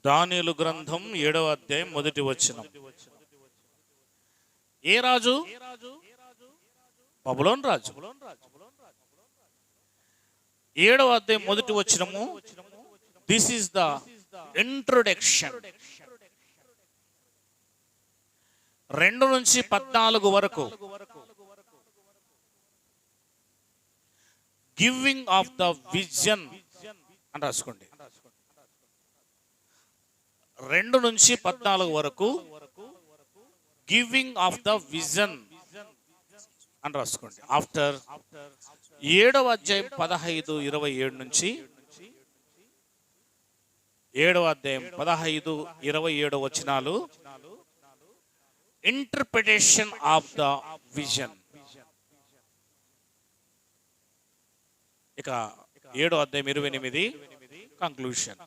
దానియేలు గ్రంథం 7వ అధ్యాయం మొదటి వచనం. ఏ రాజు? బబులోను రాజు. 7వ అధ్యాయం మొదటి వచనము. This is the introduction. 2 నుంచి 14 వరకు గివింగ్ ఆఫ్ ద విజన్ అని రాసుకోండి. 2 నుంచి 14 వరకు గివింగ్ ఆఫ్ ద విజన్ అని రాసుకోండి. ఆఫ్టర్ 7వ అధ్యాయం 15-27 నుంచి 7వ అధ్యాయం 15-27 వచనాలు ఇంటర్ప్రిటేషన్ ఆఫ్ ద విజన్. ఇక 7వ అధ్యాయం 28 కంక్లూషన్.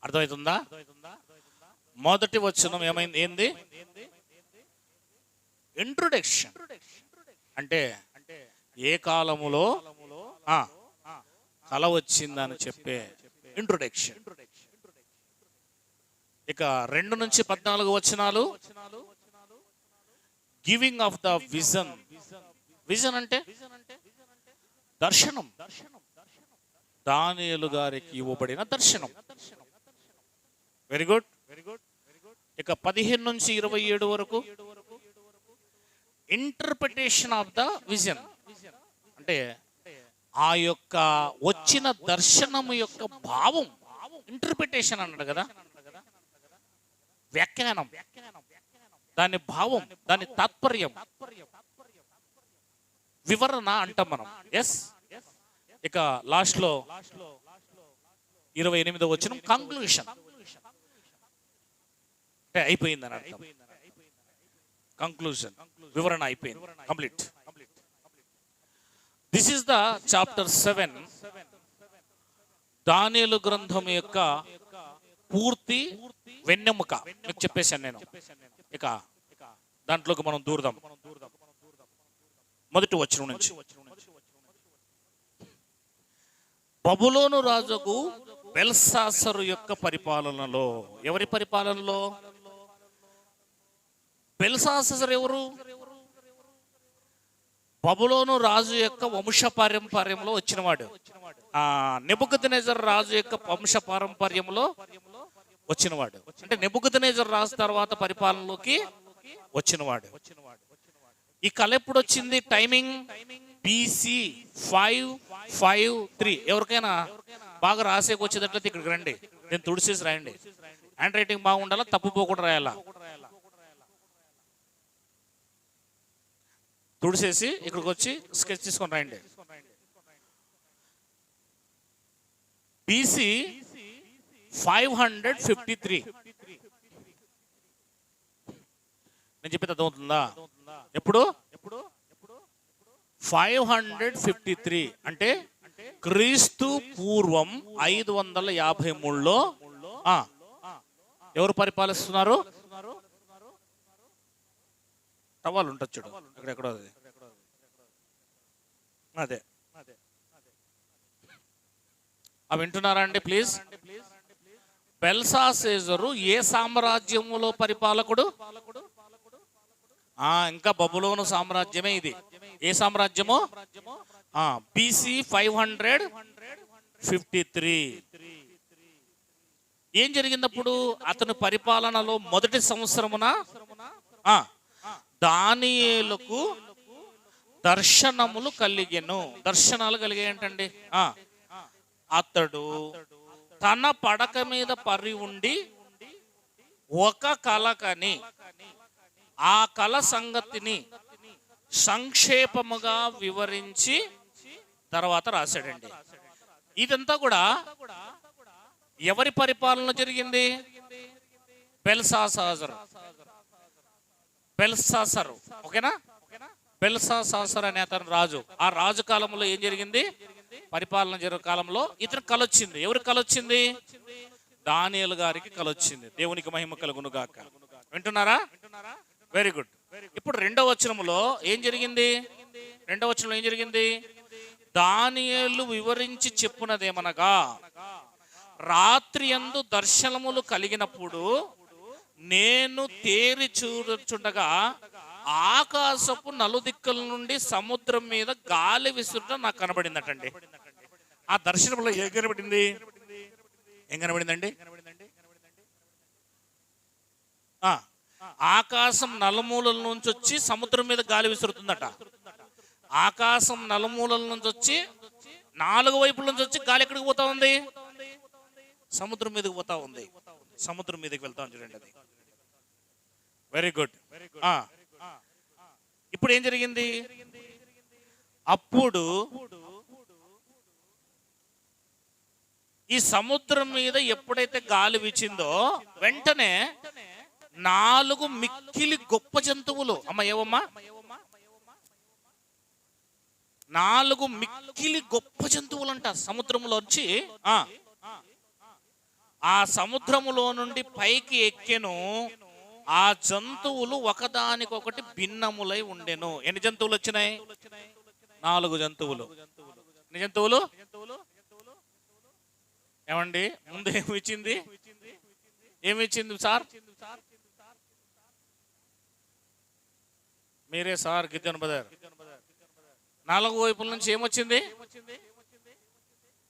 అర్థమవుతుందా? మొదటి వచనం ఏమైంది? ఏంది? ఇంట్రొడక్షన్ అంటే ఏ కాలములో కల వచ్చిందని చెప్పే ఇంట్రొడక్షన్. ఇక 2 నుంచి 14 వచనాలు giving of the vision. Vision అంటే దర్శనం. దానియేలు గారికి ఇవ్వబడిన దర్శనం. Very good. ఇక 15 నుంచి 27 వరకు ఇంటర్ప్రిటేషన్ ఆఫ్ ద విజన్ అంటే ఆ యొక్క వచ్చిన దర్శనము యొక్క భావం. ఇంటర్ప్రిటేషన్ అన్నాడు కదా, వ్యాఖ్యానం, దాని భావం, దాని తాత్పర్యం, వివరణ అంటాం మనం. ఎస్. ఇక లాస్ట్ లో 28వ వచనం కంక్లూషన్ అంటే అయిపోయిందని అర్థం. కంక్లూజన్, వివరణ అయిపోయింది, complete. This is the chapter 7. దానియేలు గ్రంథం యొక్క పూర్తి వెన్నెముక మీకు చెప్పేశాను నేను. ఇక దాంట్లోకి మనం దూరదాం. మొదటి వచనం నుంచి. బబులోను రాజుకు బెల్షాసరు యొక్క పరిపాలనలో. ఎవరి పరిపాలనలో? బెల్షాసరు ఎవరు? బబులోను రాజు యొక్క వంశ పారంపర్యంలో వచ్చినవాడు. నెబుకద్నెజర్ రాజు యొక్క వంశ పారంపర్యంలో వచ్చినవాడు. అంటే నెబుకద్నెజర్ రాజు తర్వాత పరిపాలనలోకి వచ్చినవాడు. ఈ కళ ఎప్పుడు వచ్చింది? Timing BC 553. ఎవరికైనా బాగా రాసేకి వచ్చేటట్లయితే ఇక్కడికి రండి, నేను తుడిసేసి రాయండి. హ్యాండ్ రైటింగ్ బాగుండాలా, తప్పుపోకుండా రాయాలా. తుడిసేసి ఇక్కడికి వచ్చి స్కెచ్ తీసుకొని రాయండి. BC 553. నేను చెప్పేది అర్థమవుతుందా? ఎప్పుడు? 553 అంటే క్రీస్తు పూర్వం 553లో ఎవరు పరిపాలిస్తున్నారు? టవాలు ఉంటుంది చూడు అక్కడెక్కడో, అదే అవి వింటున్నారా అండి ప్లీజ్? బెల్షాసరు ఏ సామ్రాజ్యములో పరిపాలకుడు? ఇంకా బబులోను సామ్రాజ్యమే ఇది. ఏ సామ్రాజ్యము? BC 553. ఏం జరిగినప్పుడు? అతని పరిపాలనలో మొదటి సంవత్సరమున దానియేలుకు దర్శనములు కలిగెను. దర్శనాలు కలిగేంటండి? అతడు తన పడక మీద పరి ఉండి ఒక కల కని ఆ కల సంగతిని సంక్షేపముగా వివరించి తర్వాత రాశాడండి. ఇదంతా కూడా ఎవరి పరిపాలన జరిగింది? బెల్షాసరు. ఓకేనా? బెల్షాసరు అనే అతను రాజు. ఆ రాజు కాలంలో ఏం జరిగింది? పరిపాలన జరిగే కాలంలో ఇతను కలొచ్చింది. ఎవరి కలొచ్చింది? దానియేలు గారికి కలొచ్చింది. దేవునికి మహిమ కలుగును గాక. వింటున్నారా? Very good. ఇప్పుడు 2వ వచనంలో ఏం జరిగింది? 2వ వచనంలో ఏం జరిగింది? దానియేలు వివరించి చెప్పునదేమనగా, రాత్రి యందు దర్శనములు కలిగినప్పుడు నేను తేరి చూచుండగా ఆకాశపు నలుదిక్కుల నుండి సముద్రం మీద గాలి విసురుట నాకు కనబడిందటండి. ఆ దర్శనంలో ఏం కనబడింది? ఏం కనబడిందండి? ఆకాశం నలుమూలల నుంచి వచ్చి సముద్రం మీద గాలి విసురుతుందట. ఆకాశం నలుమూలల నుంచి వచ్చి 4 వైపుల నుంచి వచ్చి గాలి ఎక్కడికి పోతా ఉంది? సముద్రం మీదకి పోతా ఉంది. సముద్రం మీదకి వెళ్తాం చూడండి. అది వెరీ గుడ్. ఇప్పుడు ఏం జరిగింది? అప్పుడు ఈ సముద్రం మీద ఎప్పుడైతే గాలి వీచిందో వెంటనే 4 మిక్కిలి గొప్ప జంతువులు, ఏవమ్మా 4 మిక్కిలి గొప్ప జంతువులు అంట సముద్రంలో వచ్చి ఆ సముద్రములో నుండి పైకి ఎక్కెను. ఆ జంతువులు ఒకదానికొకటి భిన్నములై ఉండెను. ఎన్ని జంతువులు వచ్చినాయి? 4 జంతువులు. ఎన్ని జంతువులు? ఏమండి ముందు ఏమిచ్చింది? ఏమిచ్చింది సార్? మీరే సార్ గిద్దన్ బదర్. 4 వైపుల నుంచి ఏమొచ్చింది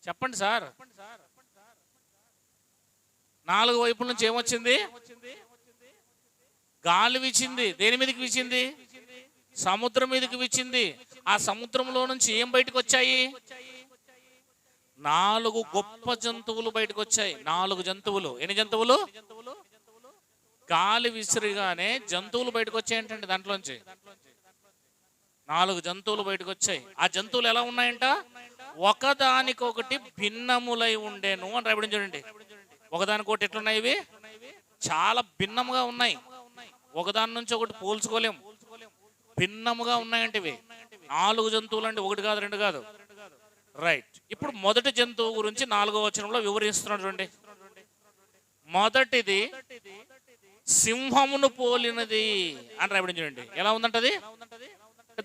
చెప్పండి సార్. 4 వైపుల నుంచి ఏమొచ్చింది? గాలి వీచింది. దేని మీదకి వీచింది? సముద్రం మీదకి వీచింది. ఆ సముద్రంలో నుంచి ఏం బయటకు వచ్చాయి? 4 గొప్ప జంతువులు బయటకు వచ్చాయి. 4 జంతువులు. ఎన్ని జంతువులు? గాలి విసిరిగానే జంతువులు బయటకు వచ్చాయంటండి. దాంట్లోంచి 4 జంతువులు బయటకు వచ్చాయి. ఆ జంతువులు ఎలా ఉన్నాయంట? ఒకదానికొకటి భిన్నములై ఉండేను అని రాయబడి చూడండి. ఒకదానికొకటి ఎట్లున్నాయి? ఇవి చాలా భిన్నముగా ఉన్నాయి. ఒకదాని నుంచి ఒకటి పోల్చుకోలేము. భిన్నముగా ఉన్నాయంటే ఇవి 4 జంతువులు అండి. 1 కాదు 2 కాదు. రైట్. ఇప్పుడు మొదటి జంతువు గురించి 4వ వచనంలో వివరిస్తున్నాడు చూడండి. మొదటిది సింహమును పోలినది అని రాయబడి చూడండి. ఎలా ఉందంటది?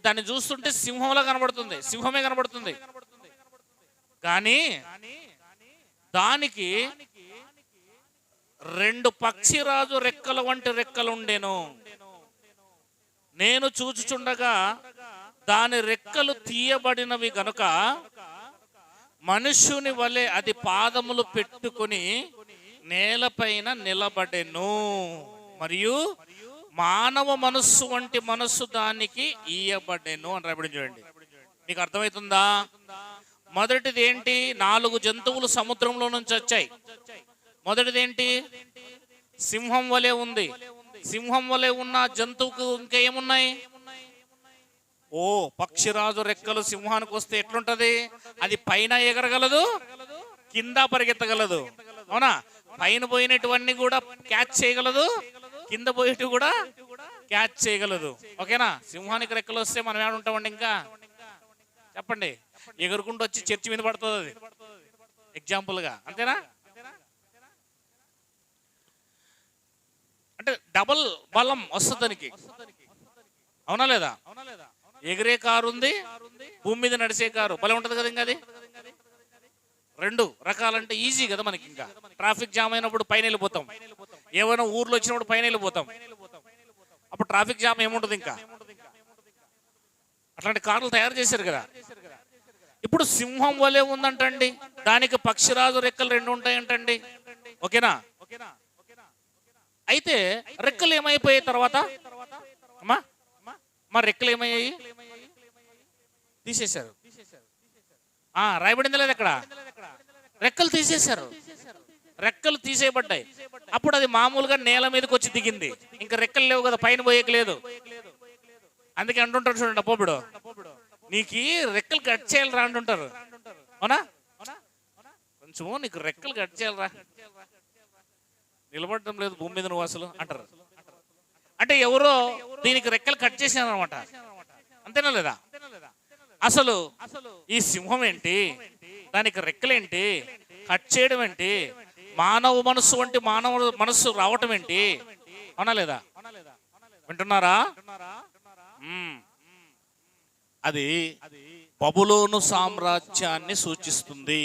దాన్ని చూస్తుంటే సింహంలా కనబడుతుంది. సింహమే కనబడుతుంది. కానీ దానికి 2 పక్షిరాజు రెక్కల వంటి రెక్కలు ఉండేను. నేను చూచుచుండగా దాని రెక్కలు తీయబడినవి గనుక మనుష్యుని వలె అది పాదములు పెట్టుకుని నేలపైన నిలబడెను. మరియు మానవ మనస్సు వంటి మనస్సు దానికి ఇయ్యబడెను అని రాయబడి చూడండి. మీకు అర్థమవుతుందా? మొదటిది ఏంటి? 4 జంతువులు సముద్రంలో నుంచి వచ్చాయి. మొదటిది ఏంటి? సింహం వలె ఉంది. సింహం వలె ఉన్న జంతువుకు ఇంకా ఏమున్నాయి? పక్షిరాజు రెక్కలు సింహానికి వస్తే ఎట్లుంటది? అది పైన ఎగరగలదు, కింద పరిగెత్తగలదు. అవునా? పైన పోయినటువన్నీ కూడా క్యాచ్ చేయగలదు, కింద పోయేటి కూడా క్యాచ్ చేయగలదు. ఓకేనా? సింహానికి రెక్కలు వస్తే మనం ఏడ ఉంటామండి? ఇంకా చెప్పండి. ఎగురుకుంటూ వచ్చి చర్చి మీద పడుతుంది అది, ఎగ్జాంపుల్ గా. అంతేనా? అంటే డబుల్ బలం వస్తుంది దానికి. అవునా లేదా? ఎగిరే కారు ఉంది, భూమి మీద నడిచే కారు బలం ఉంటది కదా. ఇంకా అది 2 రకాలంటే ఈజీ కదా మనకి. ఇంకా ట్రాఫిక్ జామ్ అయినప్పుడు పైన వెళ్ళిపోతాం. ఏమైనా ఊర్లో వచ్చినప్పుడు పైన వెళ్ళిపోతాం. అప్పుడు ట్రాఫిక్ జామ్ ఏముంటది? ఇంకా అట్లాంటి కార్లు తయారు చేశారు కదా. ఇప్పుడు సింహం వలె ఉందంటండి. దానికి పక్షిరాజు రెక్కలు 2 ఉంటాయంటండి. ఓకేనా? అయితే రెక్కలు ఏమైపోయాయి తర్వాత? మరి రెక్కలు ఏమయ్యాయి? తీసేశారు. రాయబడింది లేదు అక్కడ? రెక్కలు తీసేశారు. రెక్కలు తీసేయబడ్డాయి. అప్పుడు అది మామూలుగా నేల మీదకి వచ్చి దిగింది. ఇంకా రెక్కలు లేవు కదా, పైన పోయేయలేదు. అందుకే అంటుంటారు చూడండి అప్పుడు, నీకు రెక్కలు కట్ చేయాలరా అంటుంటారు. అవునా? కొంచెము నీకు రెక్కలు కట్ చేయాలరా, నిలబడటం లేదు భూమి మీద నువ్వు అసలు అంటారు. అంటే ఎవరో దీనికి రెక్కలు కట్ చేశారు అనమాట. అంతేనా లేదా? అసలు ఈ సింహం ఏంటి, దానికి రెక్కలేంటి, కట్ చేయడం ఏంటి, మానవ మనస్సు వంటి మానవ మనస్సు రావటం ఏంటి? అవునా లేదా? వింటున్నారా? అది బబులోను సామ్రాజ్యాన్ని సూచిస్తుంది.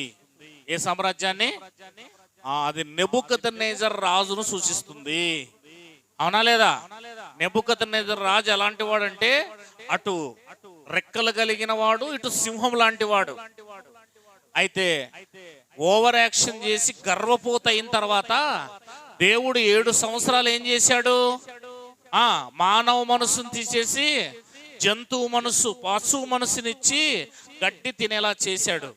ఏ సామ్రాజ్యాన్ని? అది నెబుకద్నెజర్ రాజును సూచిస్తుంది. అవునా లేదా? నెబుకద్నెజర్ రాజు ఎలాంటి వాడు అంటే, అటు రెక్కలు కలిగిన వాడు, ఇటు సింహం లాంటి వాడు. అయితే ఓవర్ యాక్షన్ చేసి గర్వపోత అయిన తర్వాత దేవుడు 7 సంవత్సరాలు ఏం చేశాడు? మానవ మనసును తీసేసి జంతువు మనసు, పశువు మనసునిచ్చి గడ్డి తినేలా చేశాడు.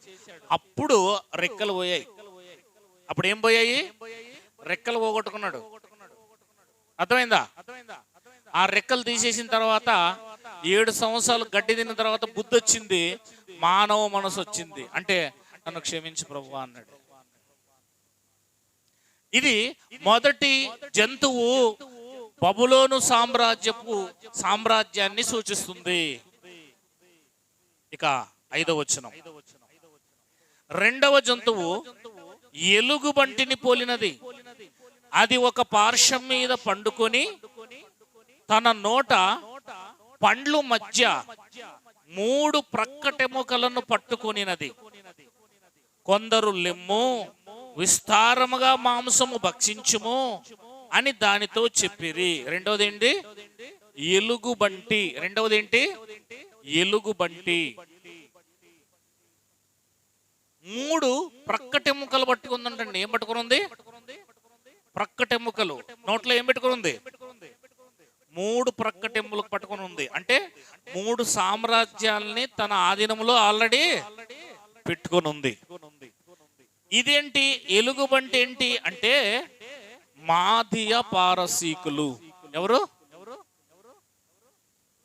అప్పుడు రెక్కలు పోయాయి. అప్పుడు ఏం పోయాయి? రెక్కలు పోగొట్టుకున్నాడు. అర్థమైందా? ఆ రెక్కలు తీసేసిన తర్వాత 7 సంవత్సరాలు గడ్డి తిన్న తర్వాత బుద్ధి వచ్చింది, మానవ మనసు వచ్చింది. అంటే నన్ను క్షమించు ప్రభువా అన్నాడు. ఇది మొదటి జంతువు బబులోను సామ్రాజ్యాన్ని సూచిస్తుంది. ఇక 5వ వచనం, రెండవ జంతువు ఎలుగుబంటిని పోలినది. అది ఒక పార్శ్వం మీద పండుకొని తన నోట పండ్లు మధ్య 3 ప్రక్కటెముకలను పట్టుకొనినది. కొందరు లెమ్ము, విస్తారముగా మాంసము భక్షించుము అని దానితో చెప్పిరి. రెండవది ఏంటి? ఎలుగుబంటి. రెండవది ఏంటి? ఎలుగుబంటి. 3 ప్రక్కటెముకలు పట్టుకుందంటండి. ఏం పట్టుకుని ఉంది? ప్రక్కటెముకలు. నోట్లో ఏం పెట్టుకుని ఉంది? 3 ప్రక్కటెముకలు పట్టుకుని ఉంది. అంటే 3 సామ్రాజ్యాలని తన ఆధీనంలో ఆల్రెడీ పెట్టుకొని ఉంది. ఇదేంటి? ఎలుగుబంటి ఏంటి అంటే మాదియ పారసీకులు. ఎవరు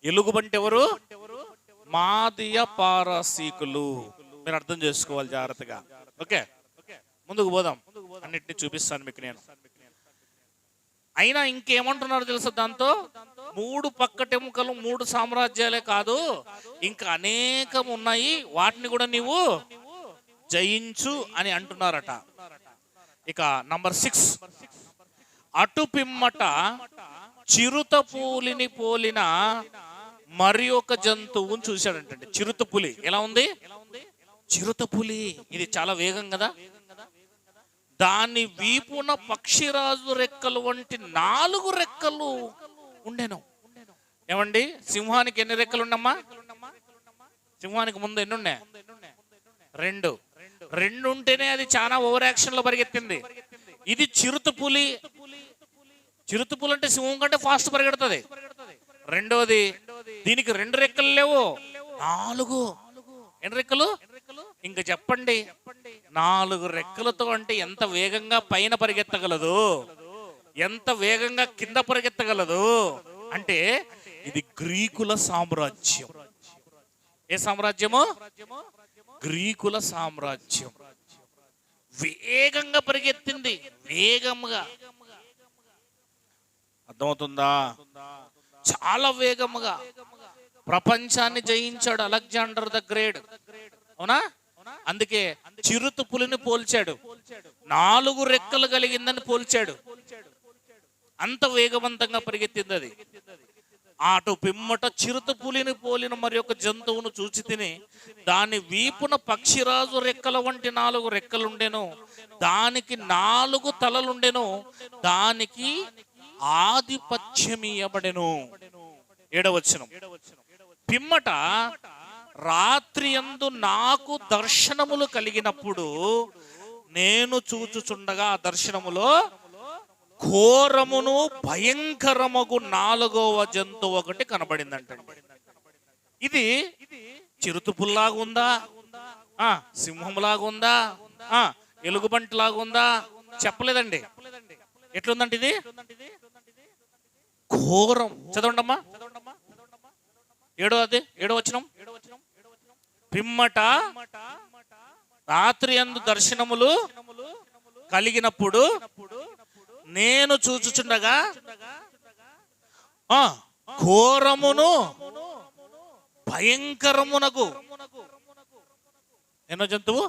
ఎలుగుబంటి? ఎవరు? మాదియ పారసీకులు. మీరు అర్థం చేసుకోవాలి జాగ్రత్తగా. ఓకే, ముందుకు పోదాం. అన్నిటిని చూపిస్తాను మీకు నేను. అయినా ఇంకేమంటున్నారు తెలుసా? దాంతో 3 పక్కటెముకలు 3 సామ్రాజ్యాలే కాదు, ఇంకా అనేకం ఉన్నాయి, వాటిని కూడా నీవు జయించు అని అంటున్నారట. ఇక నంబర్ 6, అటు పిమ్మట చిరుత పూలిని పోలిన మరి ఒక జంతువుని చూశాడంటండి. చిరుత పులి ఎలా ఉంది? చిరుత పులి ఇది చాలా వేగం కదా. దాని వీపున పక్షిరాజు రెక్కలు వంటి 4 రెక్కలు ఉండెను. ఏమండి, సింహానికి ఎన్ని రెక్కలు ఉండమ్మా? సింహానికి ముందు ఎన్ని ఉన్నాయి? 2 ఉంటేనే అది చాలా ఓవర్ యాక్షన్ లో పరిగెత్తింది. ఇది చిరుత పులి. చిరుత పులి అంటే సింహం కంటే ఫాస్ట్ పరిగెడుతుంది. రెండోది, దీనికి 2 రెక్కలు లేవు, 4. ఎన్ని రెక్కలు? ఇంకా చెప్పండి. 4 రెక్కలతో అంటే ఎంత వేగంగా పైన పరిగెత్తగలదు, ఎంత వేగంగా కింద పరిగెత్తగలదు అంటే ఇది గ్రీకుల సామ్రాజ్యం. ఏ సామ్రాజ్యము? గ్రీకుల సామ్రాజ్యం. వేగంగా పరిగెత్తింది, వేగంగా. అర్థమవుతుందా? చాలా వేగముగా ప్రపంచాన్ని జయించాడు అలెగ్జాండర్ ద గ్రేట్. అవునా? అందుకే చిరుత పులిని పోల్చాడు, 4 రెక్కలు కలిగిందని పోల్చాడు. అంత వేగవంతంగా పరిగెత్తింది అది. అటు పిమ్మట చిరుత పులిని పోలిన మరి ఒక జంతువును చూచి తిని దాని వీపున పక్షిరాజు రెక్కల వంటి 4 రెక్కలుండెను. దానికి 4 తలలుండెను. దానికి ఆధిపత్యమియబడెను. 7వ వచనం, పిమ్మట రాత్రి యందు నాకు దర్శనములు కలిగినప్పుడు నేను చూచుచుండగా ఆ దర్శనములో ఘోరమును భయంకరమగు 4వ జంతువు ఒకటి కనబడిందంటండి. ఇది చిరుతపుల్లాగా ఉందా, సింహంలాగా ఉందా, ఎలుగుబంటి లాగా ఉందా? చెప్పలేదండి. ఎట్లుందంటే ఇది ఘోరం. చదవండమ్మా 7వ వచనం. పిమ్మట రాత్రి యందు దర్శనములు కలిగినప్పుడు నేను చూచుచుండగా ఘోరమును భయంకరమునకు. ఎన్నో జంతువు?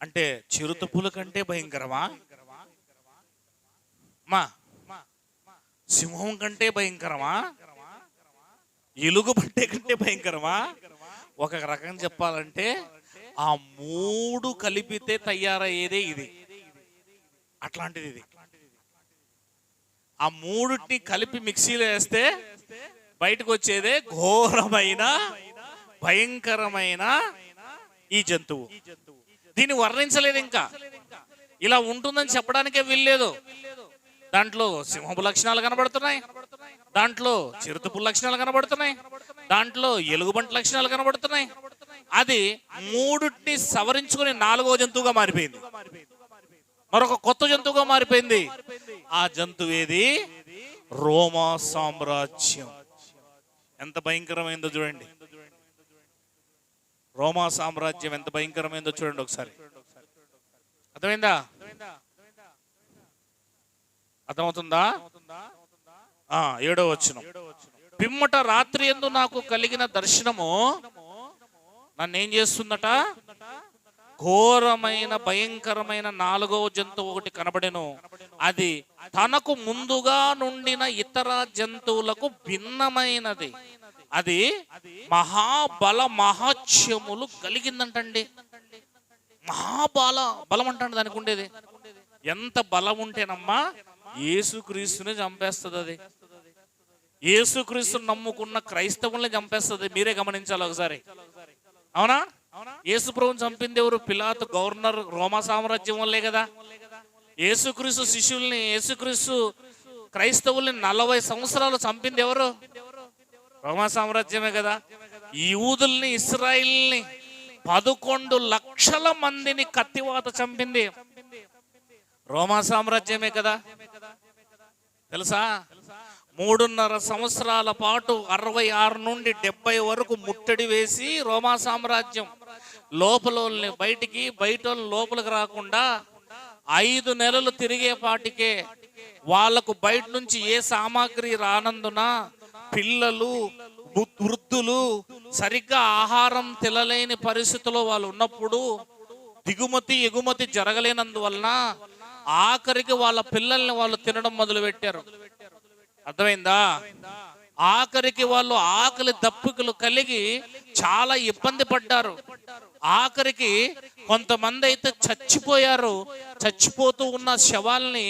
అంటే చిరుతపుల కంటే భయంకరమా? సింహం కంటే భయంకరమా? ఎలుగుబంటి కంటే భయంకరమా? ఒక రకం చెప్పాలంటే ఆ మూడు కలిపితే తయారయ్యేదే ఇది. అట్లాంటిది ఇది. ఆ మూడుని కలిపి మిక్సీలో వేస్తే బయటకు వచ్చేదే ఘోరమైన భయంకరమైన ఈ జంతువు. దీన్ని వర్ణించలేదు, ఇంకా ఇలా ఉంటుందని చెప్పడానికే వీల్లేదు. దాంట్లో సింహపు లక్షణాలు కనబడుతున్నాయి, దాంట్లో చిరుతపు లక్షణాలు కనబడుతున్నాయి, దాంట్లో ఎలుగుబంటి లక్షణాలు కనబడుతున్నాయి. అది మూడుని సవరించుకుని 4వ జంతువుగా మారిపోయింది, మరొక కొత్త జంతువుగా మారిపోయింది. ఆ జంతువు ఏది? రోమా సామ్రాజ్యం. ఎంత భయంకరమైందో చూడండి. రోమా సామ్రాజ్యం ఎంత భయంకరమైందో చూడండి ఒకసారి. అర్థమైందా? అర్థమవుతుందా? 7వ వచనం. పిమ్మట రాత్రి యందు నాకు కలిగిన దర్శనము నన్నేం చేస్తుందట? ఘోరమైన భయంకరమైన 4వ జంతువు ఒకటి కనబడెను. అది తనకు ముందుగా నుండిన ఇతర జంతువులకు భిన్నమైనది. అది మహాబల మహాత్యములు కలిగిందంటండి. బలం అంటండి దానికి ఉండేది. ఎంత బలం ఉంటేనమ్మా యేసుక్రీస్తుని చంపేస్తుంది. అది యేసుక్రీస్తుని నమ్ముకున్న క్రైస్తవుల్ని చంపేస్తుంది. మీరే గమనించాలి ఒకసారి. అవునా? యేసు ప్రభువుని చంపింది ఎవరు? పిలాతు గవర్నర్, రోమా సామ్రాజ్యం వల్లే కదా. యేసుక్రీస్తు శిష్యుల్ని, యేసుక్రీస్తు క్రైస్తవుల్ని 40 సంవత్సరాలు చంపింది ఎవరు? రోమా సామ్రాజ్యమే కదా. యూదుల్ని, ఇస్రాయిల్ని 11 లక్షల మందిని కత్తివాత చంపింది రోమా సామ్రాజ్యమే కదా. తెలుసా? 3.5 సంవత్సరాల పాటు 66 నుండి 70 వరకు ముట్టడి వేసి రోమా సామ్రాజ్యం లోపల బయటికి, బయట లోపలికి రాకుండా 5 నెలలు తిరిగేపాటికే వాళ్లకు బయట నుంచి ఏ సామాగ్రి రానందున పిల్లలు, వృద్ధులు సరిగ్గా ఆహారం తినలేని పరిస్థితిలో వాళ్ళు ఉన్నప్పుడు, దిగుమతి ఎగుమతి జరగలేనందువలన ఆఖరికి వాళ్ళ పిల్లల్ని వాళ్ళు తినడం మొదలు పెట్టారు. అర్థమైందా? ఆఖరికి వాళ్ళు ఆకలి దప్పికలు కలిగి చాలా ఇబ్బంది పడ్డారు. ఆఖరికి కొంతమంది అయితే చచ్చిపోయారు. చచ్చిపోతూ ఉన్న శవాల్ని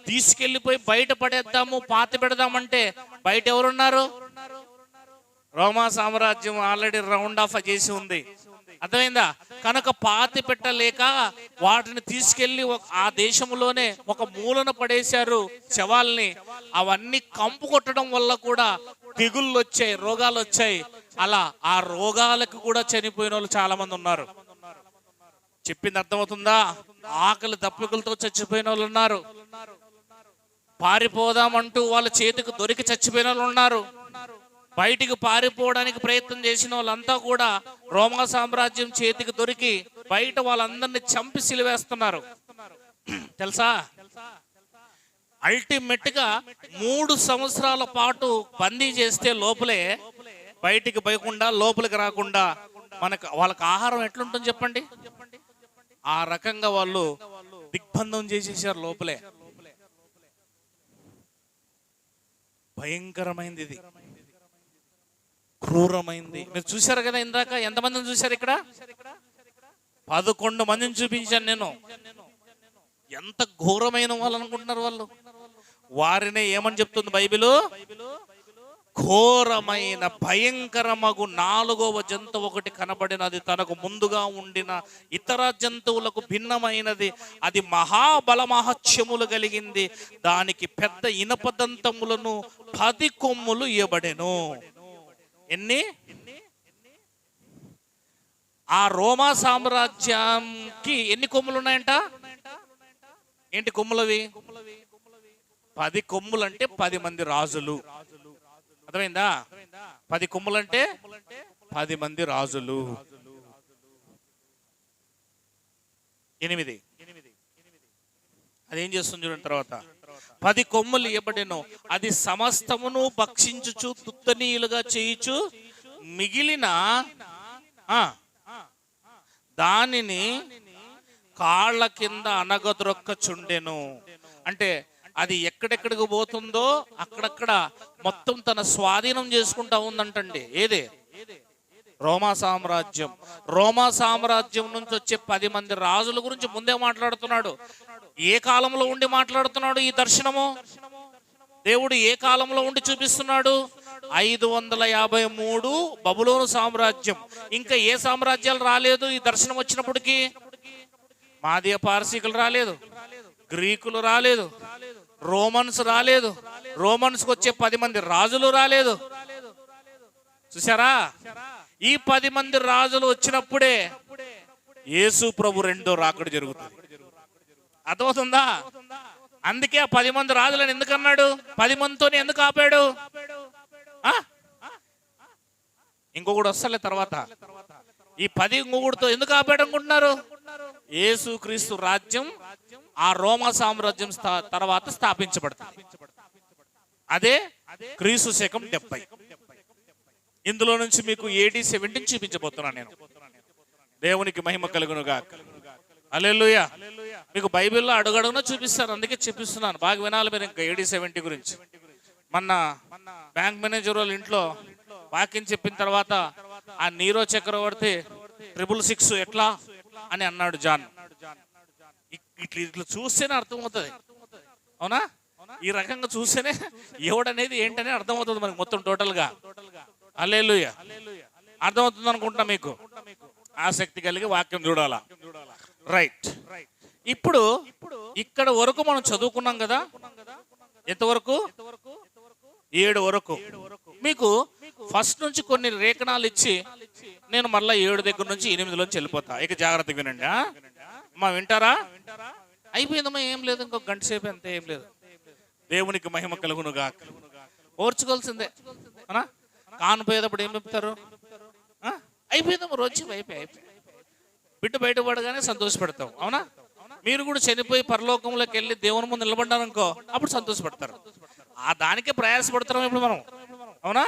తీసుకెళ్లిపోయి బయట పడేద్దాము, పాతి పెడదామంటే బయట ఎవరున్నారు? రోమా సామ్రాజ్యం ఆల్రెడీ రౌండ్ ఆఫ్ చేసి ఉంది. అర్థమైందా? కనుక పాతి పెట్టలేక వాటిని తీసుకెళ్లి ఆ దేశంలోనే ఒక మూలన పడేశారు శవాల్ని. అవన్నీ కంపు కొట్టడం వల్ల కూడా తెగుళ్ళు వచ్చాయి, రోగాలు వచ్చాయి. అలా ఆ రోగాలకు కూడా చనిపోయిన వాళ్ళు చాలా మంది ఉన్నారు. చెప్పింది అర్థమవుతుందా? ఆకలి దప్పికలతో చచ్చిపోయిన వాళ్ళు ఉన్నారు. పారిపోదామంటూ వాళ్ళ చేతికి దొరికి చచ్చిపోయిన వాళ్ళు ఉన్నారు. బయటికి పారిపోవడానికి ప్రయత్నం చేసిన వాళ్ళంతా కూడా రోమా సామ్రాజ్యం చేతికి దొరికి బయట వాళ్ళందరినీ చంపి సిలివేస్తున్నారు. తెలుసా? అల్టిమేట్ గా 3 సంవత్సరాల పాటు బందీ చేస్తే లోపలే, బయటికి పోయకుండా లోపలికి రాకుండా వాళ్ళకి ఆహారం ఎట్లుంటుంది చెప్పండి? ఆ రకంగా వాళ్ళు దిగ్బంధం చేసేసారు లోపలే. భయంకరమైంది ఇది, క్రూరమైంది. మీరు చూశారు కదా ఇందాక. ఎంతమందిని చూశారు ఇక్కడ? 11 మందిని చూపించాను నేను. ఎంత ఘోరమైన వాళ్ళు అనుకుంటున్నారు వాళ్ళు. వారినే ఏమని చెప్తుంది బైబిలు? ఘోరమైన భయంకరమగు 4వ జంతువు ఒకటి కనబడినది. తనకు ముందుగా ఉండిన ఇతర జంతువులకు భిన్నమైనది. అది మహాబల మహత్యములు కలిగింది. దానికి పెద్ద ఇనపదంతములను 10 కొమ్ములు ఇవ్వబడెను. ఎన్ని? ఆ రోమా సామ్రాజ్యానికి ఎన్ని కొమ్ములు ఉన్నాయంట? ఏంటి కొమ్ములవి? 10 కొమ్ములు అంటే 10 మంది రాజులు. అర్థమైందా? 10 కొమ్ములు అంటే 10 మంది రాజులు. 8 అదేం చేస్తుంది చూడండి. తర్వాత 10 కొమ్ములు ఇవ్వబడెను. అది సమస్తమును భక్షించుచు తుత్తనీయులుగా చేయుచు మిగిలిన దానిని కాళ్ళ కింద అనగదొక్కచుండెను. అంటే అది ఎక్కడెక్కడికి పోతుందో అక్కడక్కడ మొత్తం తన స్వాధీనం చేసుకుంటా ఉందంటండి. ఏది? రోమా సామ్రాజ్యం. రోమా సామ్రాజ్యం నుంచి వచ్చే 10 మంది రాజుల గురించి ముందే మాట్లాడుతున్నాడు. ఏ కాలంలో ఉండి మాట్లాడుతున్నాడు ఈ దర్శనము? దేవుడు ఏ కాలంలో ఉండి చూపిస్తున్నాడు? 553 బబులోను సామ్రాజ్యం. ఇంకా ఏ సామ్రాజ్యాలు రాలేదు ఈ దర్శనం వచ్చినప్పటికీ? మాదియ పార్సీకులు రాలేదు, గ్రీకులు రాలేదు, రోమన్స్ రాలేదు, రోమన్స్కి వచ్చే 10 మంది రాజులు రాలేదు. చూసారా? ఈ 10 మంది రాజులు వచ్చినప్పుడే యేసు ప్రభు రెండో రాకడ జరుగుతుంది. అర్థమవుతుందా? అందుకే ఆ 10 మంది రాజులను ఎందుకు అన్నాడు? 10 మందితోనే ఎందుకు ఆపాడు? ఇంకొకటి వస్తలే తర్వాత. ఈ 10 ఇంకొకటితో ఎందుకు ఆపాడు అనుకుంటున్నారు? యేసు క్రీస్తు రాజ్యం ఆ రోమా సామ్రాజ్యం తర్వాత స్థాపించబడుతుంది. అదే క్రీస్తు శకం 70. ఇందులో నుంచి మీకు AD 17 చూపించబోతున్నాను నేను. దేవునికి మహిమ కలుగునుగాక. హల్లెలూయా. మీకు బైబిల్లో అడుగడుగునా చూపిస్తారు, అందుకే చూపిస్తున్నాను. బాగా వినాలి మీరు. ఇంకా AD 70 గురించి. మొన్న బ్యాంక్ మేనేజర్ వాళ్ళ ఇంట్లో వాక్యం చెప్పిన తర్వాత ఆ నీరో చక్రవర్తి 666 ఎట్లా అని అన్నాడు జాన్. ఇట్లా చూస్తేనే అర్థమవుతుంది. అవునా? ఈ రకంగా చూస్తేనే ఎవడనేది ఏంటనే అర్థమవుతుంది మనకి మొత్తం టోటల్ గా. హల్లెలూయా. అర్థమవుతుంది అనుకుంటున్నా మీకు. ఆసక్తి కలిగి వాక్యం చూడాలా. రైట్. ఇప్పుడు ఇక్కడ వరకు మనం చదువుకున్నాం కదా. ఎంతవరకు? 7 వరకు. మీకు ఫస్ట్ నుంచి కొన్ని రేఖనాలు ఇచ్చి నేను మళ్ళీ 7 దగ్గర నుంచి 8లోంచి వెళ్ళిపోతా. ఇక జాగ్రత్తగా వినండి. అమ్మా వింటారా? అయిపోయిందమ్మా, ఏం లేదు, ఇంకొక గంట సేపు అంతే, ఏం లేదు. దేవునికి మహిమ కలుగునుగా. ఓర్చుకోవాల్సిందే. అవునా? కానుపోయేటప్పుడు ఏం చెప్తారు? అయిపోయిందమ్మా, రోజు అయిపోయి బిడ్డ బయటపడగానే సంతోషపెడతాం. అవునా? మీరు కూడా చనిపోయి పరలోకంలోకి వెళ్ళి దేవుని ముందు నిలబడ్డారనుకో, అప్పుడు సంతోషపడతారు. ఆ దానికే ప్రయాసపడతాం ఇప్పుడు మనం. అవునా?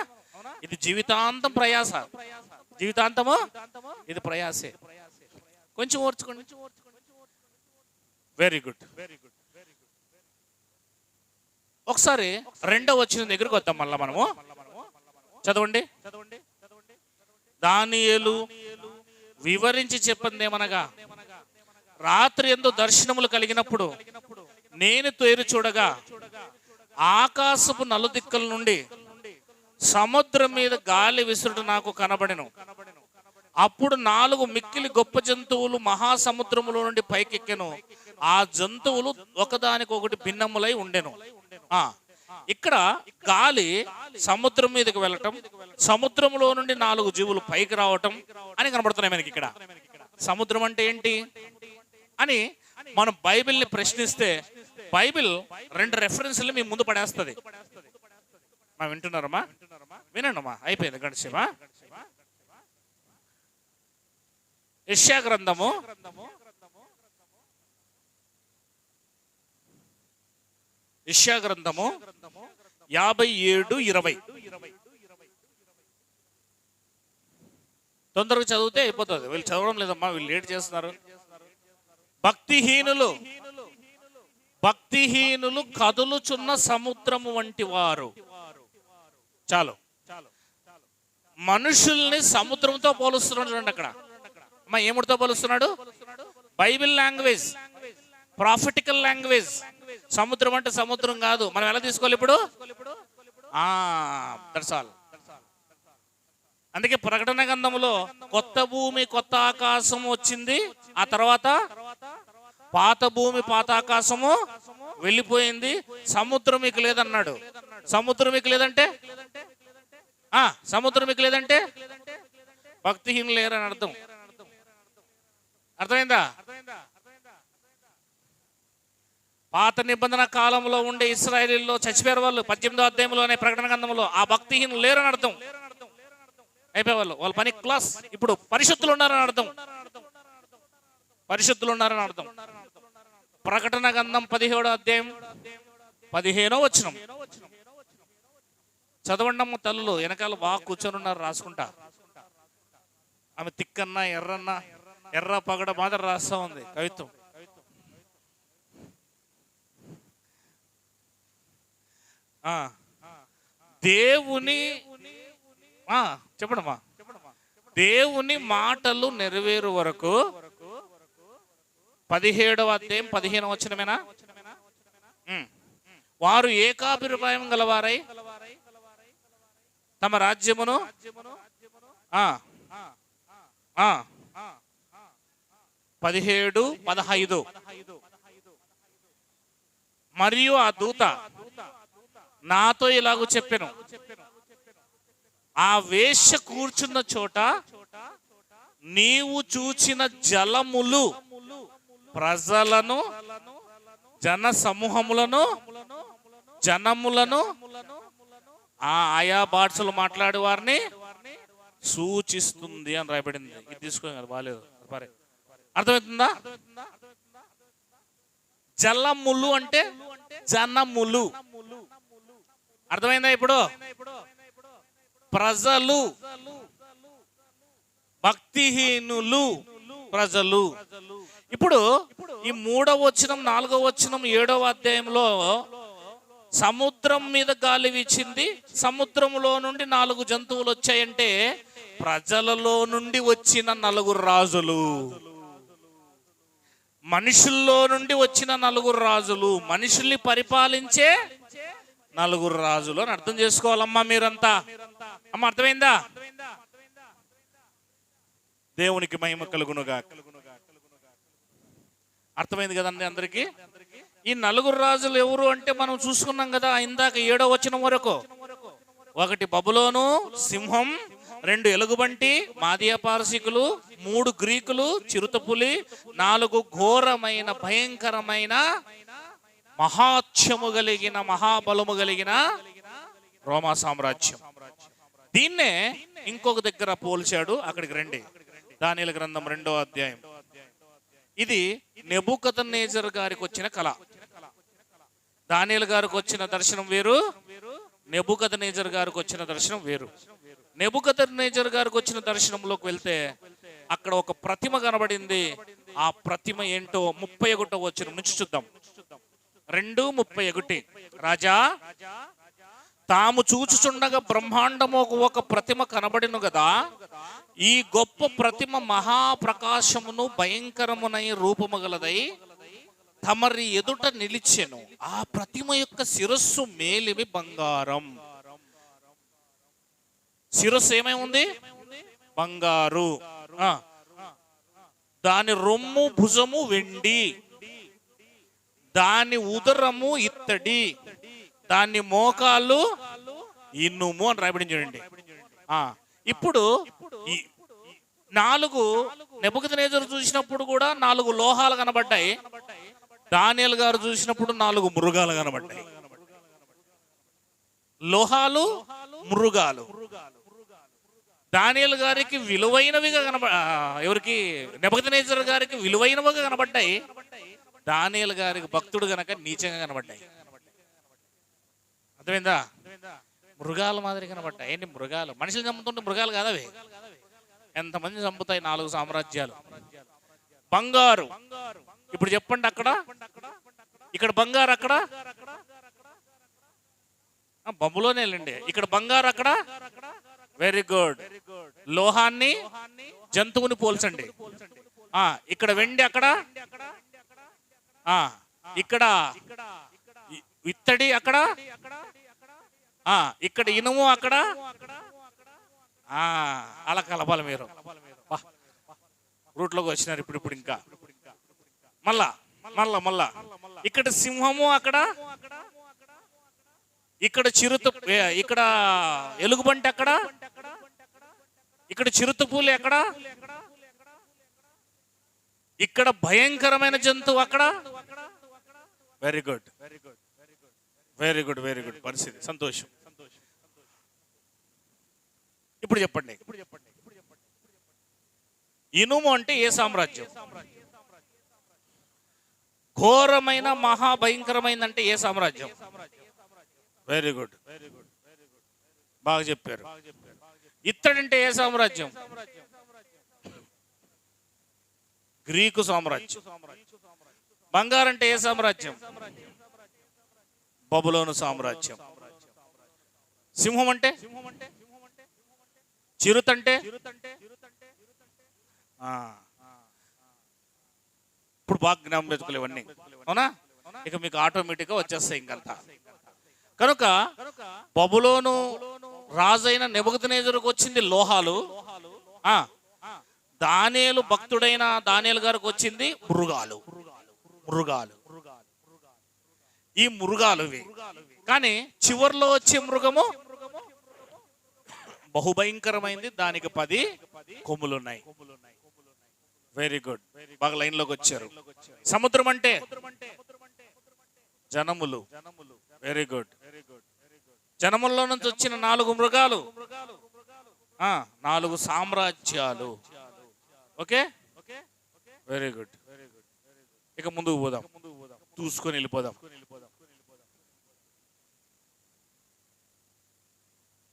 ఇది జీవితాంతం ప్రయాస. జీవితాంతము ఇది ప్రయాసే. కొంచెం ఓర్చుకోండి. Very good. ఒకసారి 2వ వచనం దగ్గరికి వద్దాం మళ్ళా మనము. చదవండి. దానియేలు వివరించి చెప్పిందేమనగా, రాత్రి యందు దర్శనములు కలిగినప్పుడు నేను తేరు చూడగా ఆకాశపు నలుదిక్కల నుండి సముద్రం మీద గాలి విసురుడు నాకు కనబడెను. అప్పుడు 4 మిక్కిలి గొప్ప జంతువులు మహాసముద్రములో నుండి పైకెక్కెను. ఆ జంతువులు ఒకదానికొకటి భిన్నములై ఉండెను. ఇక్కడ గాలి సముద్రం మీదకి వెళ్ళటం, సముద్రంలో నుండి 4 జీవులు పైకి రావటం అని కనబడుతున్నాయి మనకి. ఇక్కడ సముద్రం అంటే ఏంటి అని మనం బైబిల్ని ప్రశ్నిస్తే బైబిల్ 2 రెఫరెన్స్లు మీ ముందు పడేస్తుంది. మా వింటున్నారమ్మా? వినండమ్మా, అయిపోయింది గడిచేమా. యెషయా గ్రంథము 57:20. తొందరగా చదివితే అయిపోతుంది. వీళ్ళు చదవడం లేదమ్మా, వీళ్ళు లేట్ చేస్తున్నారు. భక్తిహీనులు కదులుచున్న సముద్రము వంటి వారు. చాలు. మనుషుల్ని సముద్రంతో పోలుస్తున్నాడు. చూడండి అక్కడ. అమ్మా ఏముడితో పోలుస్తున్నాడు? Bible language, prophetical language. సముద్రం అంటే సముద్రం కాదు. మనం ఎలా తీసుకోవాలి ఇప్పుడు? That's all. అందుకే ప్రకటన గ్రంథంలో కొత్త భూమి కొత్త ఆకాశం వచ్చింది. ఆ తర్వాత పాత భూమి పాత ఆకాశము వెళ్ళిపోయింది. సముద్రం మీకు లేదన్నాడు. సముద్రం మీకు లేదంటే సముద్రం మీకు లేదంటే భక్తిహీనులు లేరని అర్థం. అర్థమైందా? పాత నిబంధన కాలంలో ఉండే ఇశ్రాయేలీల్లో చచ్చిపోయారు వాళ్ళు. 18వ అధ్యాయంలోనే ప్రకటన గ్రంథంలో ఆ భక్తిహీనులు లేరని అర్థం. అయిపోయేవాళ్ళు, వాళ్ళ పని క్లాస్. ఇప్పుడు పరిశుద్ధులు ఉన్నారని అర్థం. పరిశుద్ధులు ఉన్నారని అర్థం. ప్రకటన గ్రంథం 17వ అధ్యాయం 15వ వచనం చదవండమ్మ తల్లులు. వెనకాల బాగా కూర్చొని ఉన్నారు రాసుకుంటా. ఆమె తిక్కన్న ఎర్రన్న ఎర్ర పగడ మాదిరి రాస్తా ఉంది కవిత్వం. ఆ, దేవుని చెప్పడమ్మా. దేవుని మాటలు నెరవేరు వరకు 17వ అధ్యాయం 15వ వచనమేనా? వారు ఏకాభిప్రాయం గలవారై తమ రాజ్యమును 17:15 మరియు ఆ దూత నాతో ఇలాగూ చెప్పెను, ఆ వేశ్య కూర్చున్న చోట నీవు చూచిన జలములు ప్రజలను, జన సమూహములను, జనములను, ఆయా భాషలు మాట్లాడే వారిని సూచిస్తుంది అని రాయబడింది. ఇది తీసుకోండి, అది బాగాలేదు. అర్థమవుతుందా? జలములు అంటే జనములు. అర్థమైందా? ఇప్పుడు ప్రజలు, భక్తిహీనులు ప్రజలు. ఇప్పుడు ఈ 3వ వచనం, 4వ వచనం, 7వ అధ్యాయంలో సముద్రం మీద గాలి వీచింది, సముద్రంలో నుండి 4 జంతువులు వచ్చాయంటే ప్రజలలో నుండి వచ్చిన 4 రాజులు, మనుషుల్లో నుండి వచ్చిన 4 రాజులు, మనుషుల్ని పరిపాలించే 4 రాజులు అని అర్థం చేసుకోవాలమ్మా మీరంతా. అమ్మ అర్థమైందా? దేవునికి మహిమ కలుగునుగా. అర్థమైంది కదండి అందరికి? ఈ 4 రాజులు ఎవరు అంటే మనం చూసుకున్నాం కదా ఇందాక 7వ వచనం వరకు. 1 బబులోను సింహం, 2 ఎలుగుబంటి మాదియా పారసీకులు, 3 గ్రీకులు చిరుతపులి, 4 ఘోరమైన భయంకరమైన మహాత్యము కలిగిన మహాబలము కలిగిన రోమా సామ్రాజ్యం. దీన్నే ఇంకొక దగ్గర పోల్చాడు. అక్కడికి రండి, దానియేలు గ్రంథం 2వ అధ్యాయం. ఇది నెబుకద్నెజర్ గారికి వచ్చిన కళ. దానియేలు గారికి వచ్చిన దర్శనం వేరు, నెబుకద్నెజర్ గారికి వచ్చిన దర్శనం వేరు. నెబుకద్నెజర్ గారికి వచ్చిన దర్శనంలోకి వెళ్తే అక్కడ ఒక ప్రతిమ కనబడింది. ఆ ప్రతిమ ఏంటో 31వ వచనం నుంచి చూద్దాం. 2:31. రాజా, తాము చూచుచుండగా బ్రహ్మాండము ఒక ప్రతిమ కనబడిను కదా, ఈ గొప్ప ప్రతిమ మహాప్రకాశమును భయంకరమునై రూపము గలదై తమరి ఎదుట నిలిచెను. ఆ ప్రతిమ యొక్క శిరస్సు మేలిమి బంగారం. శిరస్సు ఏమేముంది? బంగారు. దాని రొమ్ము భుజము వెండి, దాని ఉదరము ఇత్తడి, దాని మోకాళ్ళు ఇనుము అని రాయబడింది చూడండి. ఇప్పుడు 4 నెబుకద్నెజరు చూసినప్పుడు కూడా 4 లోహాలు కనబడ్డాయి. దానియేలు గారు చూసినప్పుడు 4 మృగాలు కనబడ్డాయి. లోహాలు, మృగాలు. దానియేలు గారికి విలువైనవిగా ఎవరికి? నెబుకద్నెజరు గారికి విలువైనవిగా కనబడ్డాయి. దానియేలు గారికి భక్తుడు గనక నీచంగా కనబడ్డాయి. అర్థమైందా? మృగాల మాదిరి కనబడ్డాయి. ఏంటి మృగాలు? మనుషులు చంపుతుంటే మృగాలు కాదవి. ఎంతమంది చంపుతాయి 4 సామ్రాజ్యాలు. బంగారు. ఇప్పుడు చెప్పండి, అక్కడ ఇక్కడ బంగారు, అక్కడ బొమ్మలోనే వెళ్ళండి. ఇక్కడ బంగారు, అక్కడ వెరీ గుడ్. లోహాన్ని జంతువుని పోల్చండి. ఇక్కడ వెండి, అక్కడ ఇక్కడ ఇత్తడి, అక్కడ ఇక్కడ ఇనుము, అక్కడ అలా కలపాలి మీరు. రూట్లోకి వచ్చినారు ఇప్పుడు ఇంకా మళ్ళా మళ్ళా మళ్ళా ఇక్కడ సింహము, అక్కడ ఇక్కడ చిరుత, ఇక్కడ ఎలుగుబంటి, అక్కడ ఇక్కడ చిరుతపులి, అక్కడ ఇక్కడ భయంకరమైన జంతువు, అక్కడ. Very good, very good, very good. పరిస్థితి సంతోషం. ఇప్పుడు చెప్పండి, ఇనుము అంటే ఏ సామ్రాజ్యం? ఘోరమైన మహాభయంకరమైందంటే ఏ సామ్రాజ్యం? వెరీ గుడ్, బాగా చెప్పారు. ఇత్తడంటే ఏ సామ్రాజ్యం? గ్రీకు సామ్రాజ్యం. బంగారంటే ఏ సామ్రాజ్యం? బబులోను సామ్రాజ్యం. సింహం అంటే, చిరుతంటే, ఇప్పుడు బాగా జ్ఞాపకం పెట్టుకోలేవు ఇవన్నీ, అవునా? ఇక మీకు ఆటోమేటిక్గా వచ్చేస్తాయి ఇంకంతా. కనుక బబులోను రాజైన నెబుకద్నెజరుకు వచ్చింది లోహాలు, దానియేలు భక్తుడైన దానియేలు గారికి వచ్చింది మృగాలు. ఈ మృగాలువి. కానీ చివర్లో వచ్చే మృగము బహుభయంకరమైంది, దానికి 10 కొమ్ములున్నాయి. వెరీ గుడ్, బాగా లైన్ లోకి వచ్చారు. సముద్రం అంటే జనములు. Very good. జనముల్లో నుంచి వచ్చిన 4 మృగాలు, 4 సామ్రాజ్యాలు. Okay, very good. ఇక ముందుకు పోదాం, చూసుకొని వెళ్ళిపోదాం.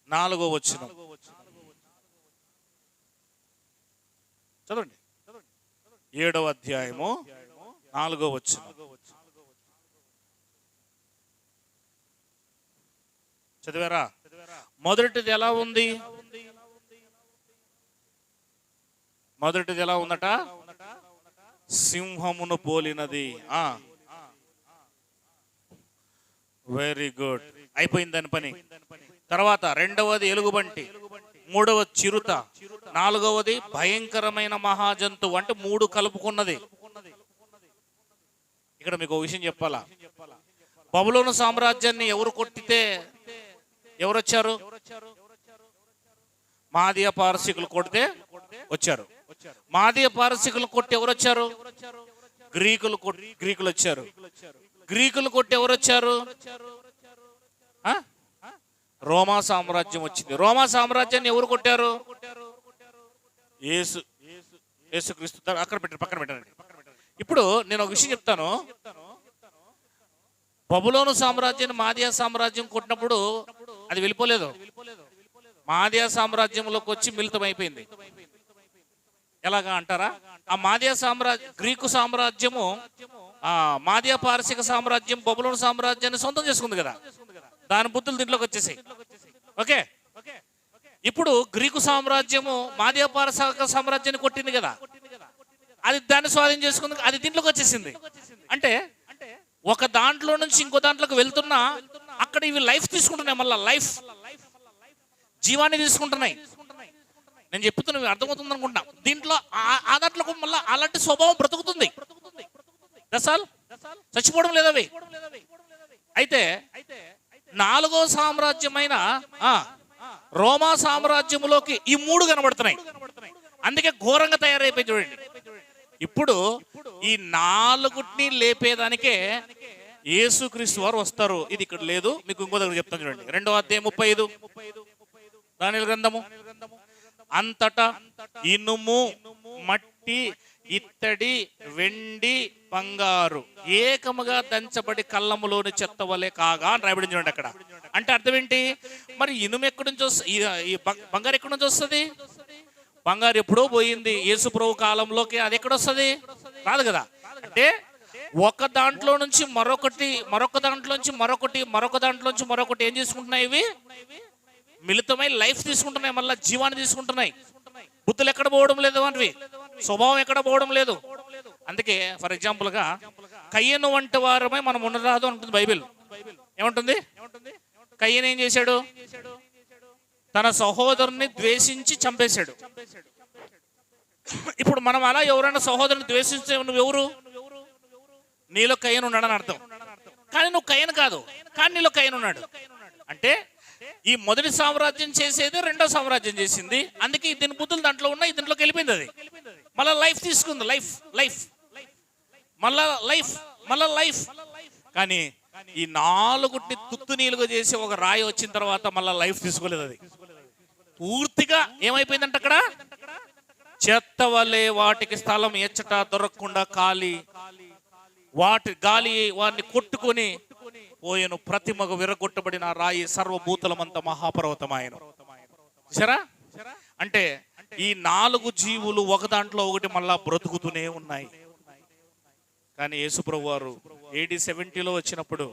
4వ వచనం చదవండి. 7వ అధ్యాయము 4వ వచనం చదివారా? మొదటిది ఎలా ఉంది? మొదటిది ఎలా ఉందట? సింహమును పోలినది. వెరీ గుడ్, అయిపోయింది దాని పని. తర్వాత రెండవది ఎలుగుబంటి, 3వ చిరుత, 4వది భయంకరమైన మహాజంతువు. అంటే 3 కలుపుకున్నది. ఇక్కడ మీకు ఒక విషయం చెప్పాలా, బబులోను సామ్రాజ్యాన్ని ఎవరు కొట్టితే ఎవరు వచ్చారు? మాదీయ పారసీకులు కొడితే వచ్చారు. మాదీయ పారసీకులు కొట్టి ఎవరు వచ్చారు? గ్రీకులు వచ్చారు. గ్రీకులు కొట్టి ఎవరు వచ్చారు? రోమా సామ్రాజ్యం వచ్చింది. రోమా సామ్రాజ్యాన్ని ఎవరు కొట్టారు? యేసుక్రీస్తు. పక్కన పెట్టండి. ఇప్పుడు నేను ఒక విషయం చెప్తాను. బబులోను సామ్రాజ్యాన్ని మాదీయ సామ్రాజ్యం కొట్టినప్పుడు అది వెళ్ళిపోలేదు, మాదీయ సామ్రాజ్యంలోకి వచ్చి మిళితం అయిపోయింది. ఎలాగా అంటారా? ఆ మాదీయ గ్రీకు సామ్రాజ్యము, మాదీయ పారసీక సామ్రాజ్యం బబులోను సామ్రాజ్యాన్ని సొంతం చేసుకుంది కదా, దాని బుద్ధులు దీంట్లోకి వచ్చేసాయి. ఓకే, ఇప్పుడు గ్రీకు సామ్రాజ్యము మాదీయ పారసీక సామ్రాజ్యాన్ని కొట్టింది కదా, అది దాన్ని స్వాధీనం చేసుకుంది, అది దీంట్లోకి వచ్చేసింది. అంటే ఒక దాంట్లో నుంచి ఇంకో దాంట్లోకి వెళ్తున్నా అక్కడ ఇవి లైఫ్ తీసుకుంటున్నాయి, మళ్ళీ లైఫ్ జీవాన్ని తీసుకుంటున్నాయి. నేను చెప్తున్నా అర్థమవుతుంది అనుకుంటా. దీంట్లో ఆ దాంట్లో మళ్ళీ అలాంటి స్వభావం బ్రతుకుతుంది. దసాల్ చచ్చిపోవడం లేదవి. అయితే 4వ సామ్రాజ్యమైన రోమా సామ్రాజ్యంలోకి ఈ 3 కనబడుతున్నాయి. అందుకే ఘోరంగా తయారైపోయి చూడండి. ఇప్పుడు ఈ 4ని లేపేదానికే యేసుక్రీస్తు వారు వస్తారు. ఇది ఇక్కడ లేదు, మీకు ఇంకో దగ్గర చెప్తాను చూడండి. 2వ అధ్యాయం 35 దానియేలు గ్రంథము. అంతటా ఇనుము, మట్టి, ఇత్తడి, వెండి, బంగారు ఏకముగా దంచబడి కళ్ళములోని చెత్త వలె కాగా అని రాయబడి చూడండి అక్కడ. అంటే అర్థం ఏంటి? మరి ఇనుము ఎక్కడి నుంచి వస్తుంది? ఈ బంగారు ఎక్కడి నుంచి వస్తుంది? బంగారు ఎప్పుడో పోయింది యేసు ప్రభు కాలంలోకి. అది ఎక్కడొస్తుంది? రాదు కదా. అంటే ఒక దాంట్లో నుంచి మరొకటి, మరొక దాంట్లో నుంచి మరొకటి, మరొక దాంట్లో నుంచి మరొకటి ఏం చేసుకుంటున్నాయి? ఇవి మిళితమై లైఫ్ తీసుకుంటున్నాయి, మళ్ళీ జీవాన్ని తీసుకుంటున్నాయి. బుద్ధులు ఎక్కడ పోవడం లేదు, అనివి స్వభావం ఎక్కడ పోవడం లేదు. అందుకే ఫర్ ఎగ్జాంపుల్ గా కయ్యను వంటి వారమై మనం ఉండరాదు అంటుంది బైబిల్. ఏమంటుంది? కయ్యను ఏం చేశాడు? తన సహోదరుని ద్వేషించి చంపేశాడు. ఇప్పుడు మనం అలా ఎవరైనా సహోదరుని ద్వేషించే నువ్వు ఎవరు? నీలో కయ్యను ఉన్నాడని అర్థం. కానీ నువ్వు కయ్యను కాదు, కానీ నీలో కయ్యను ఉన్నాడు. అంటే ఈ మొదటి సామ్రాజ్యం చేసేది 2వ సామ్రాజ్యం చేసింది. అందుకే దీని బుద్ధులు దాంట్లో ఉన్నాయి, దీంట్లోకి వెళ్ళిపోయింది. అది మళ్ళా లైఫ్ తీసుకుంది. మళ్ళా లైఫ్. కానీ ఈ 4ని తుత్తు నీలుగా చేసి ఒక రాయి వచ్చిన తర్వాత మళ్ళా లైఫ్ తీసుకోలేదు. అది పూర్తిగా ఏమైపోయిందంటే అక్కడ చెత్త వలె వాటికి స్థలం ఎచ్చట దొరకకుండా ఖాళీ, గాలి వారిని కొట్టుకొని పోయెను. ప్రతి మగ విరగొట్టబడిన రాయి సర్వభూతలమంత మహాపర్వతమాయను. సరా? అంటే ఈ 4 జీవులు ఒక దాంట్లో ఒకటి మళ్ళా బ్రతుకుతూనే ఉన్నాయి. కానీ యేసుప్రభు వారు AD 70లో వచ్చినప్పుడు,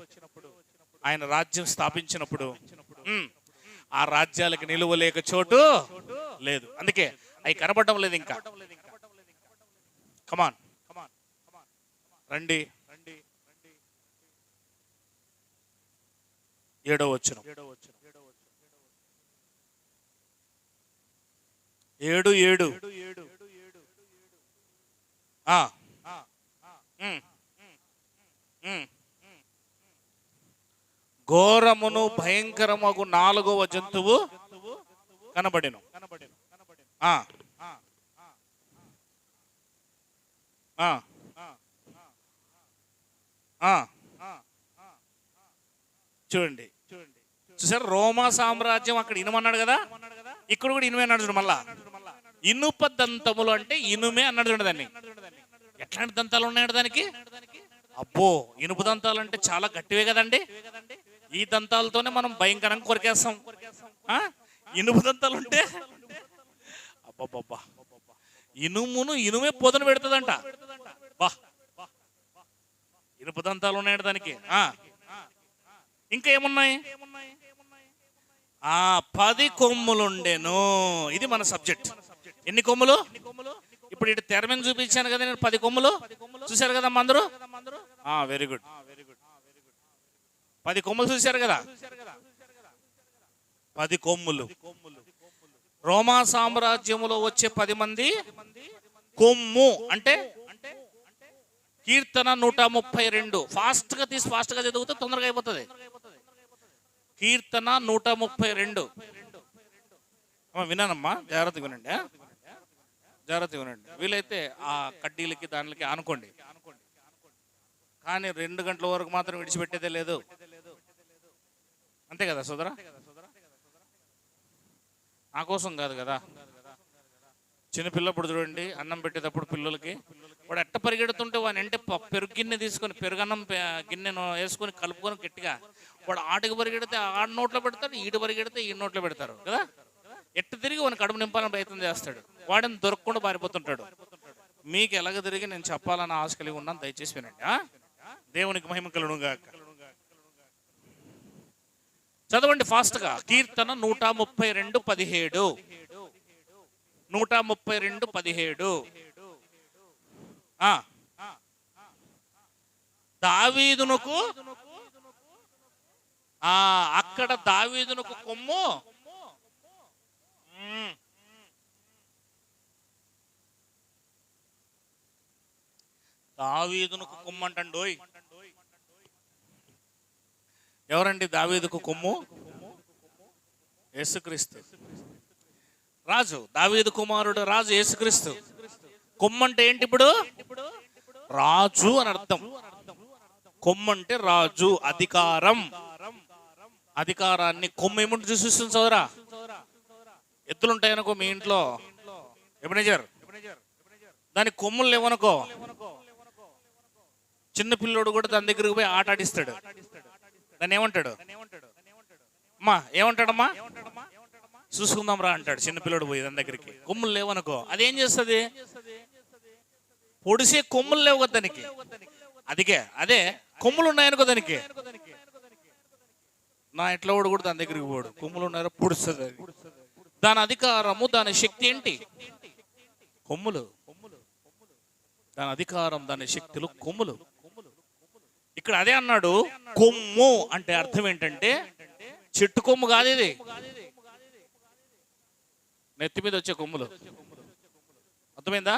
ఆయన రాజ్యం స్థాపించినప్పుడు ఆ రాజ్యాలకు నిలువలేక చోటు లేదు. అందుకే అవి కనబడడం లేదు ఇంకా. కమాన్ రండి, 7వ వచనం. 7:7. ఘోరమును భయంకరమగు 4వ జంతువు కనబడెను. చూడండి, చూసారు రోమా సామ్రాజ్యం అక్కడ ఇనుమన్నాడు కదా, ఇక్కడ కూడా ఇనుమే అన్నాడు చూడు. మళ్ళా ఇనుప దంతములు అంటే ఇనుమే అన్నాడు చూడండి. దాన్ని ఎట్లాంటి దంతాలు ఉన్నాయండి దానికి? అబ్బో, ఇనుపు దంతాలు అంటే చాలా గట్టివే కదండి. ఈ దంతాలతోనే మనం భయంకరంగా కొరికేస్తాం. ఇనుపు దంతాలు ఉంటే అబ్బబ్బబ్బా, ఇనుమే పొదను పెడుతుందంట. బా, ఇనుపు దంతాలు ఉన్నాయండి దానికి. ఇంకా ఏమున్నాయి? 10 కొమ్ములుండెను. ఇది మన సబ్జెక్ట్. ఎన్ని కొమ్ములు? ఇప్పుడు ఇటు తెర మీద చూపించాను కదా నేను, 10 కొమ్ములు చూశారు కదా అందరూ. Very good. 10 కొమ్ములు చూశారు కదా. 10 కొమ్ములు. రోమా సామ్రాజ్యములో వచ్చే 10 మంది కొమ్ము అంటే కీర్తన 132. ఫాస్ట్ గా చదివితే తొందరగా అయిపోతుంది. కీర్తన 132. వినానమ్మా, జాగ్రత్తగా వినండి, జాగ్రత్తగా వినండి. వీలైతే ఆ కడ్డీలకి దానికి ఆనుకోండి, కానీ 2 గంటల వరకు మాత్రం విడిచిపెట్టేదే లేదు. అంతే కదా సోదరా? నా కోసం కాదు కదా. చిన్నపిల్లప్పుడు చూడండి, అన్నం పెట్టేటప్పుడు పిల్లలకి వాడు ఎట్ట పరిగెడుతుంటే వాడిని అంటే పెరుగు గిన్నె తీసుకొని పెరుగన్నం గిన్నెను వేసుకొని కలుపుకొని గట్టిగా వాడు ఆటకు పరిగెడితే ఆడ నోట్లో పెడతాడు, ఈడు పరిగెడితే ఈ నోట్లో పెడతారు కదా. ఎట్టు తిరిగి వాడిని కడుపు నింపాలని ప్రయత్నం చేస్తాడు, వాడిని దొరకకుండా పారిపోతుంటాడు. మీకు ఎలాగ తిరిగి నేను చెప్పాలని ఆశ కలిగి ఉన్నాను, దయచేసి వినండి. దేవునికి మహిమ కలుగునుగాక. చదవండి ఫాస్ట్గా. కీర్తన 132:17. 132:17. దావీదునకు అక్కడ దావీదునకు కొమ్ము, దావీదునకు కొమ్ము అంటండోయ్. ఎవరండి దావీదుకు కొమ్ము? యేసుక్రీస్తు రాజు, దావీదు కుమారుడు రాజు యేసుక్రీస్తు. కొమ్ము అంటే ఏంటి? ఇప్పుడు రాజు అని అర్థం. కొమ్ము అంటే రాజు, అధికారం. అధికారాన్ని కొమ్ము ఏముంటే చూపిస్తుంది సోదరా. ఎత్తులు ఉంటాయనుకో మీ ఇంట్లో, ఎబెనెజర్, దాని కొమ్ములు లేవనుకో, చిన్న పిల్లోడు కూడా దాని దగ్గరికి పోయి ఆట ఆడిస్తాడు. దాన్ని ఏమంటాడు? అమ్మా ఏమంటాడమ్మా? చూసుకుందాం రా అంటాడు చిన్నపిల్లడు పోయి దాని దగ్గరికి. కొమ్ములు లేవనుకో అదేం చేస్తుంది? పొడిసే కొమ్ములు లేవు కదా దానికి. అదే కొమ్ములు ఉన్నాయనుకో దానికి, నా ఎట్లా వాడు కూడా దాని దగ్గరికి పోడు. కొమ్ములు ఉన్నారో పొడుస్తుంది. దాని అధికారము, దాని శక్తి ఏంటి? కొమ్ములు. దాని అధికారం, దాని శక్తులు కొమ్ములు. ఇక్కడ అదే అన్నాడు. కొమ్ము అంటే అర్థం ఏంటంటే చెట్టు కొమ్ము కాదు ఇది, నెత్తి మీద వచ్చే కొమ్ములు. అర్థమైందా?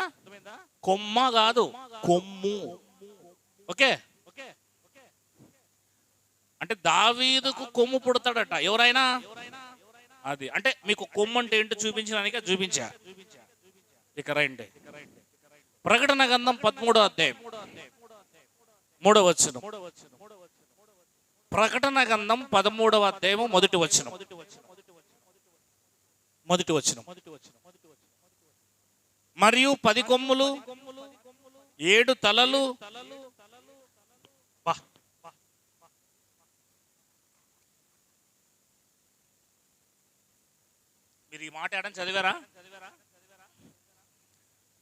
కొమ్మ కాదు, కొమ్ము. ఓకే, అంటే దావీదుకు కొమ్ము పుడతాడట ఎవరైనా. అది అంటే మీకు కొమ్ము అంటే ఏంటో చూపించడానికి చూపించా. ఇక రండి, ప్రకటన గ్రంథం 13వ అధ్యాయం 3వ వచనం. ప్రకటన గ్రంథం 13వ అధ్యాయం 1వ వచనం. మరియు 10 కొమ్ములు, 7 తలలు. మీరు ఈ మాట ఏడని చదివారా?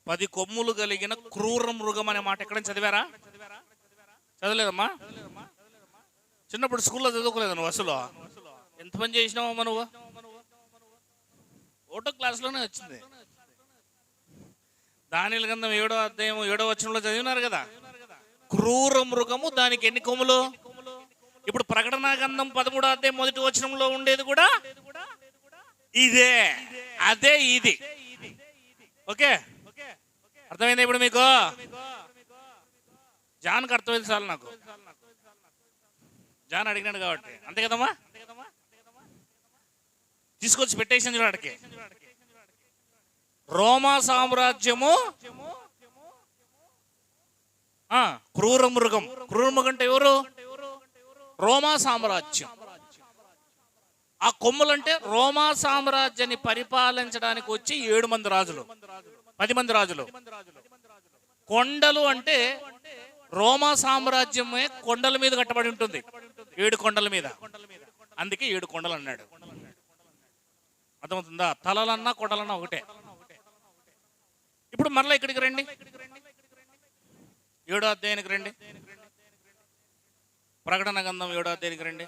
10 కొమ్ములు కలిగిన క్రూర మృగం అనే మాట ఎక్కడని చదివారా? చదవలేదమ్మా? చిన్నప్పుడు స్కూల్లో చదువుకోలేదు నువ్వు? అసలు ఎంత పని చేసినావమ్మా నువ్వు? ఒకటో క్లాస్లోనే వచ్చింది. దానియేలు గ్రంథం 7వ అధ్యాయం 7వ వచనంలో చదివినారు కదా, క్రూర మృగము, దానికి ఎన్ని కొమ్ములు. ఇప్పుడు ప్రకటన గ్రంథం 13వ అధ్యాయం 1వ వచనంలో ఉండేది కూడా ఇదే, అదే ఇది. ఓకే, అర్థమైంది ఇప్పుడు మీకు? జాన్కి అర్థమైంది చాలు, నాకు జాన్ అడిగినాడు కాబట్టి, అంతే కదమ్మా. తీసుకొచ్చి పెట్టేసింది వాడికి. రోమా సామ్రాజ్యము క్రూర మృగం. క్రూర మృగం అంటే ఎవరు? రోమా సామ్రాజ్యం. ఆ కొమ్ములంటే రోమా సామ్రాజ్యాన్ని పరిపాలించడానికి వచ్చి 7 మంది రాజులు, 10 మంది రాజులు. కొండలు అంటే రోమా సామ్రాజ్యమే కొండల మీద కట్టబడి ఉంటుంది, 7 కొండల మీద. అందుకే 7 కొండలు అన్నాడు. అర్థమవుతుందా? తలలన్నా కొండలన్నా ఒకటే. ఇప్పుడు మరలా ఇక్కడికి రండి, 7వ అధ్యాయానికి రండి. ప్రకటన గ్రంథం 7వ అధ్యాయానికి రండి.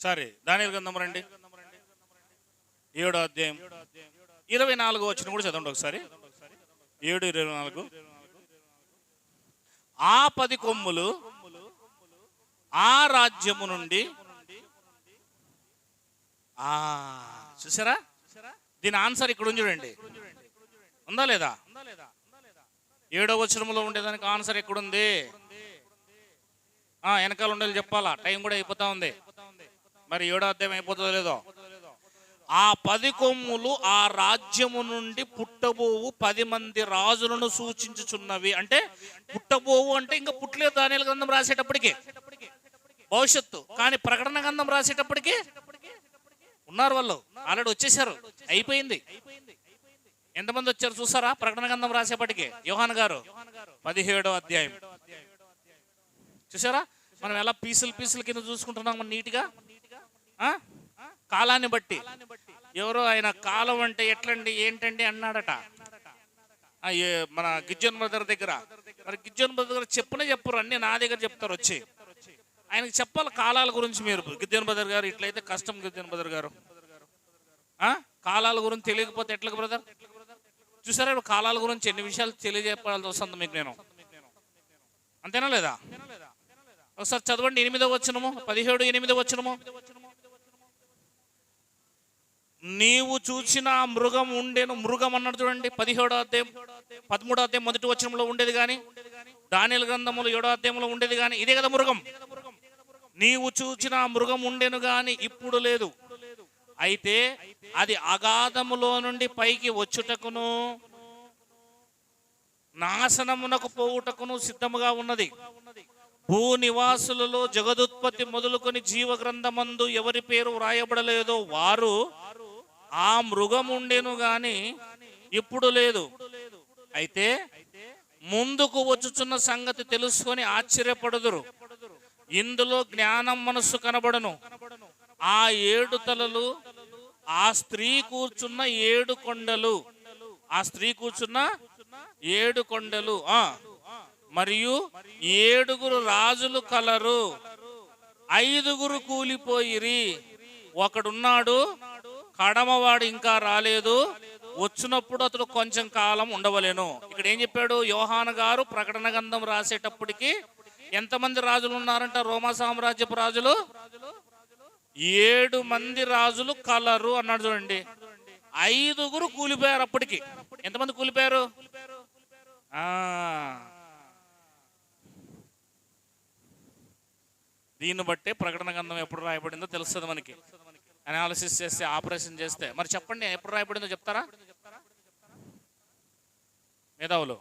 సారీ, దానియేలు గ్రంథం రండి, 7వ అధ్యాయం 24వ వచనం కూడా చదవండి ఒకసారి. 7:24. ఆ 10 కొమ్ములు ఆ రాజ్యము నుండి. చూసారా, దీని ఆన్సర్ ఇక్కడ ఉంది చూడండి. ఉందా లేదా? 7వ వచనంలో ఉండేదానికి ఆన్సర్ ఎక్కడుంది? వెనకాల ఉండేది చెప్పాలా, టైం కూడా అయిపోతా ఉంది. మరి 7వ అధ్యాయం అయిపోతుందో లేదో. ఆ 10 కొమ్ములు ఆ రాజ్యము నుండి పుట్టబోవు 10 మంది రాజులను సూచించుచున్నవి. అంటే పుట్టబోవు అంటే ఇంకా పుట్టలేదు దానియేలు గ్రంథం రాసేటప్పటికి, భవిష్యత్తు. కానీ ప్రకటన గ్రంథం రాసేటప్పటికి ఉన్నారు వాళ్ళు, ఆల్రెడీ వచ్చేసారు, అయిపోయింది. ఎంతమంది వచ్చారు చూసారా ప్రకటన గ్రంథం రాసేపటికి? యోహాను గారు 17వ అధ్యాయం. చూసారా మనం ఎలా పీసులు కింద చూసుకుంటున్నాం నీట్గా. కాలాన్ని బట్టి ఎవరో ఆయన కాలం అంటే ఎట్లండి ఏంటండి అన్నాడట మన గిజ్జన్ బ్రదర్ దగ్గర. మరి గిజ్జన్ బ్రదర్ దగ్గర చెప్పరు, అన్ని నా దగ్గర చెప్తారు వచ్చి. ఆయనకి చెప్పాలి కాలాల గురించి. మీరు గిజ్జన్ బ్రదర్ గారు ఇట్లయితే కష్టం, గిజ్జన్ బ్రదర్ గారు కాలాల గురించి తెలియకపోతే ఎట్లా బ్రదర్? చూసారా ఇప్పుడు కాలాల గురించి ఎన్ని విషయాలు తెలియజెప్పాల్సి వస్తుంది మీకు నేను, అంతేనా లేదా? ఒకసారి చదవండి 8వ వచనము, 17:8 వచనము. నీవు చూసిన మృగం ఉండేను. మృగం అన్నాడు చూడండి, 17వ అధ్యాయం 13వ అధ్యాయం 1వ వచనంలో ఉండేది కానీ, దానియేలు గ్రంథములో 7వ అధ్యాయంలో ఉండేది కానీ ఇదే కదా మృగం. నీవు చూచిన మృగం ఉండేను గాని ఇప్పుడు లేదు, అయితే అది అగాధములో నుండి పైకి వచ్చుటకును నాశనమునకు పోవుటకును సిద్ధముగా ఉన్నది. భూ నివాసులలో జగదుత్పత్తి మొదలుకొని జీవ గ్రంథమందు ఎవరి పేరు వ్రాయబడలేదో వారు ఆ మృగం ఉండేను గాని ఇప్పుడు లేదు, అయితే ముందుకు వచ్చుచున్న సంగతి తెలుసుకొని ఆశ్చర్యపడుదురు. ఇందులో జ్ఞానం మనస్సు కనబడను. ఆ 7 తలలు, ఆ స్త్రీ కూర్చున్న 7 కొండలు, ఆ స్త్రీ కూర్చున్న 7 కొండలు, మరియు 7 రాజులు కలరు. 5 కూలిపోయిరి, ఒకడున్నాడు, కడమవాడు ఇంకా రాలేదు, వచ్చినప్పుడు అతడు కొంచెం కాలం ఉండవలేను. ఇక్కడ ఏం చెప్పాడు యోహాను గారు? ప్రకటన గ్రంథం రాసేటప్పటికి ఎంతమంది రాజులు ఉన్నారంట? రోమా సామ్రాజ్యపు రాజులు 7 మంది రాజులు కలరు అన్నాడు చూడండి. 5 కూలిపోయారు అప్పటికి. ఎంతమంది కూలిపోయారు? దీన్ని బట్టే ప్రకటన గ్రంథం ఎప్పుడు రాయబడిందో తెలుస్తుంది మనకి. అనాలిసిస్ చేస్తే, ఆపరేషన్ చేస్తే. మరి చెప్పండి ఎప్పుడు రాయబడిందో చెప్తారా మేధావులు?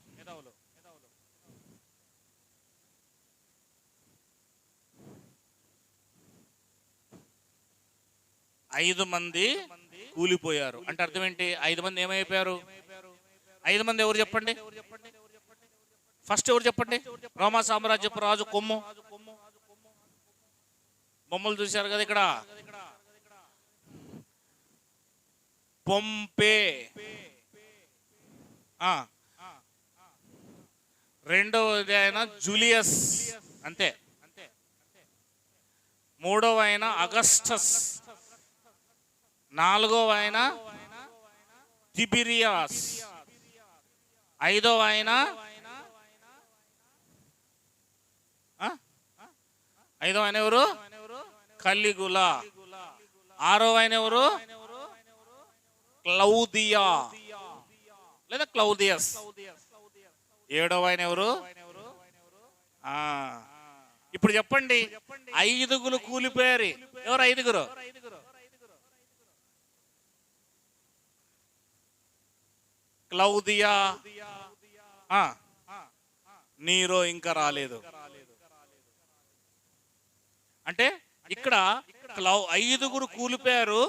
5 మంది కూలిపోయారు అంటే అర్థం ఏంటి? 5 మంది ఏమైపోయారు? 5 మంది ఎవరు చెప్పండి? ఫస్ట్ ఎవరు చెప్పండి? రోమా సామ్రాజ్యపు రాజు కొమ్ము. బొమ్మలు చూశారు కదా ఇక్కడ. పొంపే. రెండవది ఆయన జూలియస్, అంతే. మూడవ ఆయన అగస్టస్, నాలుగవ ఆయన తిబిరియాస్, ఐదవ ఆయన ఎవరు? కలిగుల. ఆరవ ఆయన ఎవరు? క్లౌదియా లేదా క్లౌదియస్. ఏడవ ఆయన ఎవరు? ఇప్పుడు చెప్పండి, ఐదుగురు కూలిపోయారు. ఎవరు ఐదుగురు? క్లౌదియా, నీరో ఇంకా రాలేదు. అంటే ఇక్కడ ఐదుగురు కూలిపోయారు.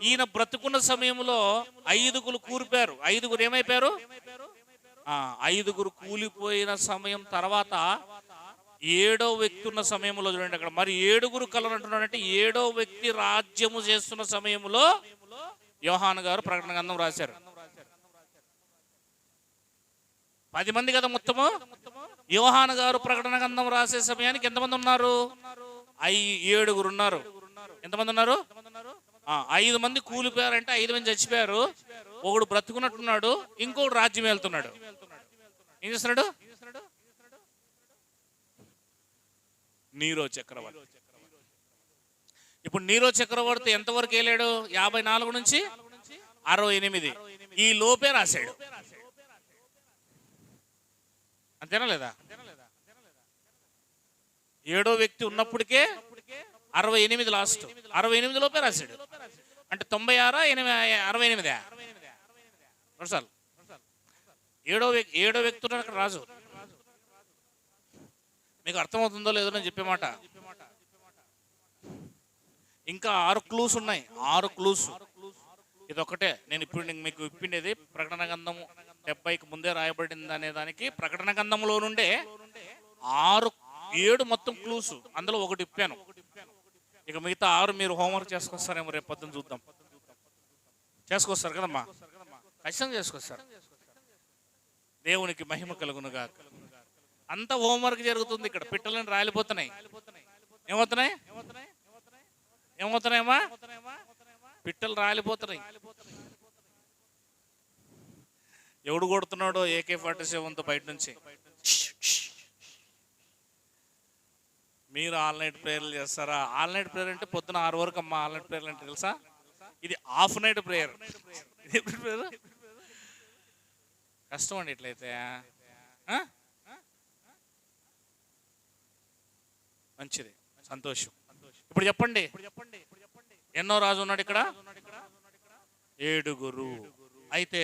ఈయన బ్రతుకున్న సమయంలో ఐదుగురు కూలిపోయారు. ఐదుగురు ఏమైపోయారు? ఐదుగురు కూలిపోయిన సమయం తర్వాత ఏడో వ్యక్తి ఉన్న సమయంలో చూడండి అక్కడ మరి ఏడుగురు కలరంటున్నాడంటే ఏడో వ్యక్తి రాజ్యము చేస్తున్న సమయంలో యోహాను గారు ప్రకటన గ్రంథం రాశారు. 10 మంది కదా మొత్తము. యోహాను గారు ప్రకటన గ్రంథం రాసే సమయానికి ఎంతమంది ఉన్నారు? 7 ఉన్నారు. ఎంతమంది ఉన్నారు? 5 మంది కూలిపోయారంటే 5 మంది చచ్చిపోయారు. ఒకడు బ్రతుకున్నట్టున్నాడు, ఇంకొకడు రాజ్యం వెళ్తున్నాడు. ఏం చేస్తున్నాడు? నీరో చక్రవర్తి. ఇప్పుడు నీరో చక్రవర్తి ఎంతవరకు వెళ్ళాడు? 54 నుంచి 68. ఈ లోపే రాశాడు. అంతేనా లేదా? ఏడో వ్యక్తి ఉన్నప్పటికే 68 లాస్ట్. 68 లోపే రాశాడు. అంటే 96 68 సార్లు ఏడో వ్యక్తి ఉన్నాడు అక్కడ రాజు. మీకు అర్థమవుతుందో లేదో నేను చెప్పే మాట. ఇంకా 6 క్లూస్ ఉన్నాయి. 6 క్లూస్. ఇదొక్కటే నేను ఇప్పుడు మీకు ఇప్పిండేది. ప్రకటన గ్రంథము 70కి ముందే రాయబడింది అనే దానికి ప్రకటన గ్రంథంలో నుండే 7 మొత్తం క్లూస్. అందులో ఒకటి ఇప్పాను. ఇక మిగతా 6 మీరు హోంవర్క్ చేసుకొస్తారేమో. రేపు పొద్దున చూద్దాం. చేసుకొస్తారు కదమ్మా? ఖచ్చితంగా చేసుకొస్తారు. దేవునికి మహిమ కలుగునుగా. అంత హోంవర్క్ జరుగుతుంది ఇక్కడ. పిట్టలని రాలిపోతున్నాయి. ఏమవుతున్నాయమ్మా? పిట్టలు రాలిపోతున్నాయి. ఎవడు కొడుతున్నాడో AK-47తో బయట నుంచి. మీరు ఆల్ నైట్ ప్రేయర్లు చేస్తారా? ఆల్ నైట్ ప్రేయర్ అంటే పొద్దున 6 వరకు అమ్మా. ఆల్ నైట్ ప్రేయర్లు అంటే తెలుసా? ఇది హాఫ్ నైట్ ప్రేయర్. ఇది ఎప్పుడు ప్రేయర్? కష్టం అండి ఇట్లయితే. మంచిది, సంతోషం. ఇప్పుడు చెప్పండి, ఎన్నో రాజు ఉన్నాడు ఇక్కడ? 7. అయితే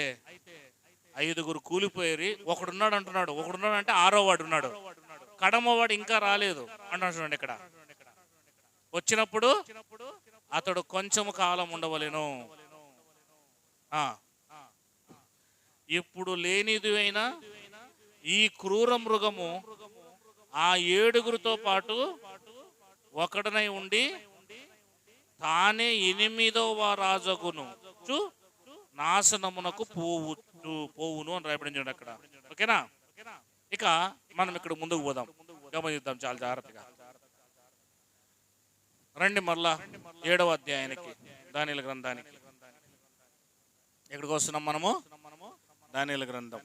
5 కూలిపోయి ఒకడున్నాడు అంటున్నాడు. ఒకడున్నాడు అంటే 6వ వాడు ఉన్నాడు. కడమవాడు ఇంకా రాలేదు అంటున్నాడు. చూడండి ఇక్కడ. వచ్చినప్పుడు అతడు కొంచెం కాలం ఉండవలెను. ఇప్పుడు లేనిది అయినా ఈ క్రూర మృగము ఆ 7 పాటు ఒకడనై ఉండి తానే 8వ రాజగును నాశనమునకు పోవును అని రాయబడింది చూడండి అక్కడ. ఓకేనా? ఇక మనం ఇక్కడ ముందుకు పోదాం. గమనిద్దాం చాలా జాగ్రత్తగా. రండి మరలా 7వ అధ్యాయానికి, దానియేలు గ్రంథానికి. ఎక్కడికి వస్తున్నాం మనము? దానియేలు గ్రంథం.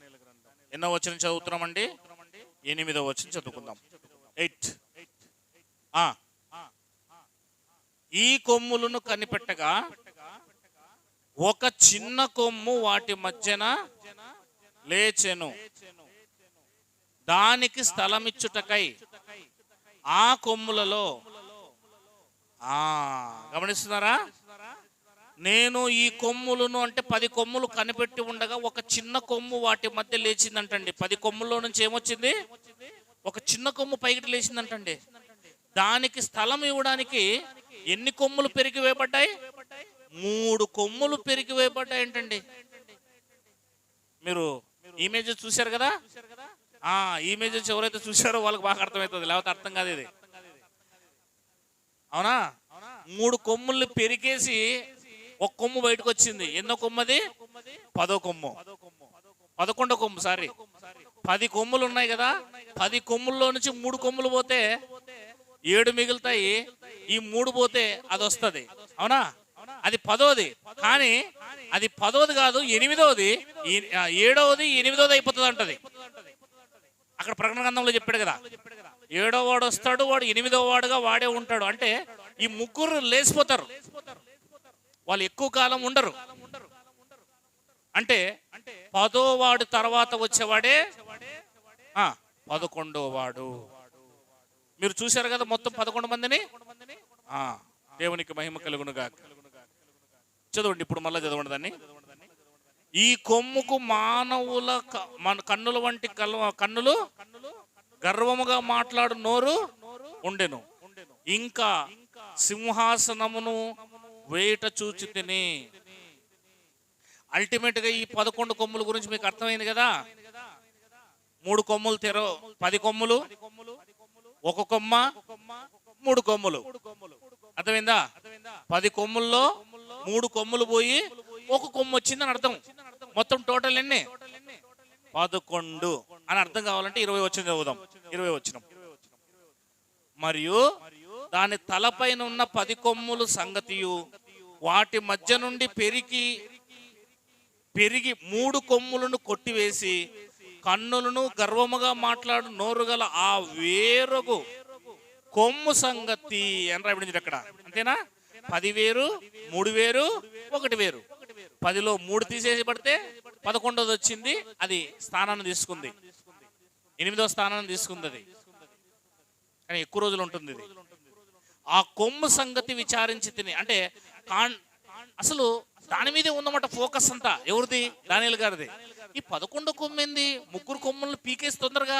ఎన్నో వచనం చదువుతున్నామండి? 8వ వచనం చదువుకుందాం. 8. ఈ కొమ్ములను కనిపెట్టగా ఒక చిన్న కొమ్ము వాటి మధ్యన లేచెను. దానికి స్థలమిచ్చుటకై ఆ కొమ్ములలో గమనిస్తున్నారా? నేను ఈ కొమ్ములను అంటే 10 కొమ్ములు కనిపెట్టి ఉండగా ఒక చిన్న కొమ్ము వాటి మధ్య లేచిందంటండి. 10 కొమ్ముల్లో నుంచి ఏమొచ్చింది? ఒక చిన్న కొమ్ము పైకి లేచిందంటండి. దానికి స్థలం ఇవ్వడానికి ఎన్ని కొమ్ములు పెరిగి వేయబడ్డాయి? 3 కొమ్ములు పెరిగి వేయబడ్డాయి ఏంటండి. మీరు ఇమేజ్ చూశారు కదా? ఇమేజ్ ఎవరైతే చూశారో వాళ్ళకి బాగా అర్థమవుతుంది, లేకపోతే అర్థం కాదు ఇది. అవునా? 3 కొమ్ముల్ని పెరిగేసి ఒక కొమ్ము బయటకు వచ్చింది. ఎన్నో కొమ్మది? 10వ కొమ్ము. 11వ కొమ్ము. 10 కొమ్ములు ఉన్నాయి కదా. 10 కొమ్ముల్లో నుంచి 3 కొమ్ములు పోతే 7 మిగులుతాయి. ఈ 3 పోతే అది వస్తుంది, అవునా? అది 10వది, కానీ అది 10వది కాదు, 8వది, 7వది, 8వది అయిపోతుంది అంటది. అక్కడ ప్రకటన గ్రంథంలో చెప్పాడు కదా, 7వ వాడు వస్తాడు, వాడు 8వ వాడుగా వాడే ఉంటాడు. అంటే ఈ ముగ్గురు లేచిపోతారు, వాళ్ళు ఎక్కువ కాలం ఉండరు. అంటే 10వ వాడు తర్వాత వచ్చేవాడే 11వ వాడు. మీరు చూశారు కదా మొత్తం 11 మందిని. దేవునికి మహిమ కలుగునుగా. చదవండి, ఇప్పుడు మళ్ళీ చదవండి దాన్ని. ఈ కొమ్ముకు మానవుల కన్నుల వంటి కన్నులు, గర్వముగా మాట్లాడు నోరు ఉండెను. ఇంకా సింహాసనమును వేట చూచి తిని. అల్టిమేట్ గా ఈ 11 కొమ్ముల గురించి మీకు అర్థమైంది కదా. 3 కొమ్ములు 10 కొమ్ములు, 1 కొమ్మ, 3 కొమ్ములు. అర్థమైందా? 10 కొమ్ముల్లో 3 కొమ్ములు పోయి 1 కొమ్ము వచ్చిందని అర్థం. మొత్తం టోటల్ ఎన్ని? 11 అని అర్థం కావాలంటే 20 వచ్చిన చదువుదాం. 20 వచ్చిన. మరియు దాని తలపైన ఉన్న 10 కొమ్ములు సంగతియు, వాటి మధ్య నుండి పెరిగి 3 కొమ్ములను కొట్టివేసి కన్నులను గర్వముగా మాట్లాడు నోరు గల ఆ వేరొక కొమ్ము సంగతి అని రాయబడింది అక్కడ. అంతేనా? 10 వేరు, 3 వేరు, 1 వేరు. 10లో 3 తీసేసి పడితే 11వది వచ్చింది. అది స్థానాన్ని తీసుకుంది, 8వ స్థానాన్ని తీసుకుంది. అది కానీ ఎక్కువ రోజులు ఉంటుంది ఇది. ఆ కొమ్ము సంగతి విచారించి తిని. అంటే అసలు దాని మీదే ఉందన్నమాట ఫోకస్ అంతా. ఎవరిది? దానియేలు గారిది. ఈ 11 కొమ్మింది, 3 కొమ్ములను పీకేసి తొందరగా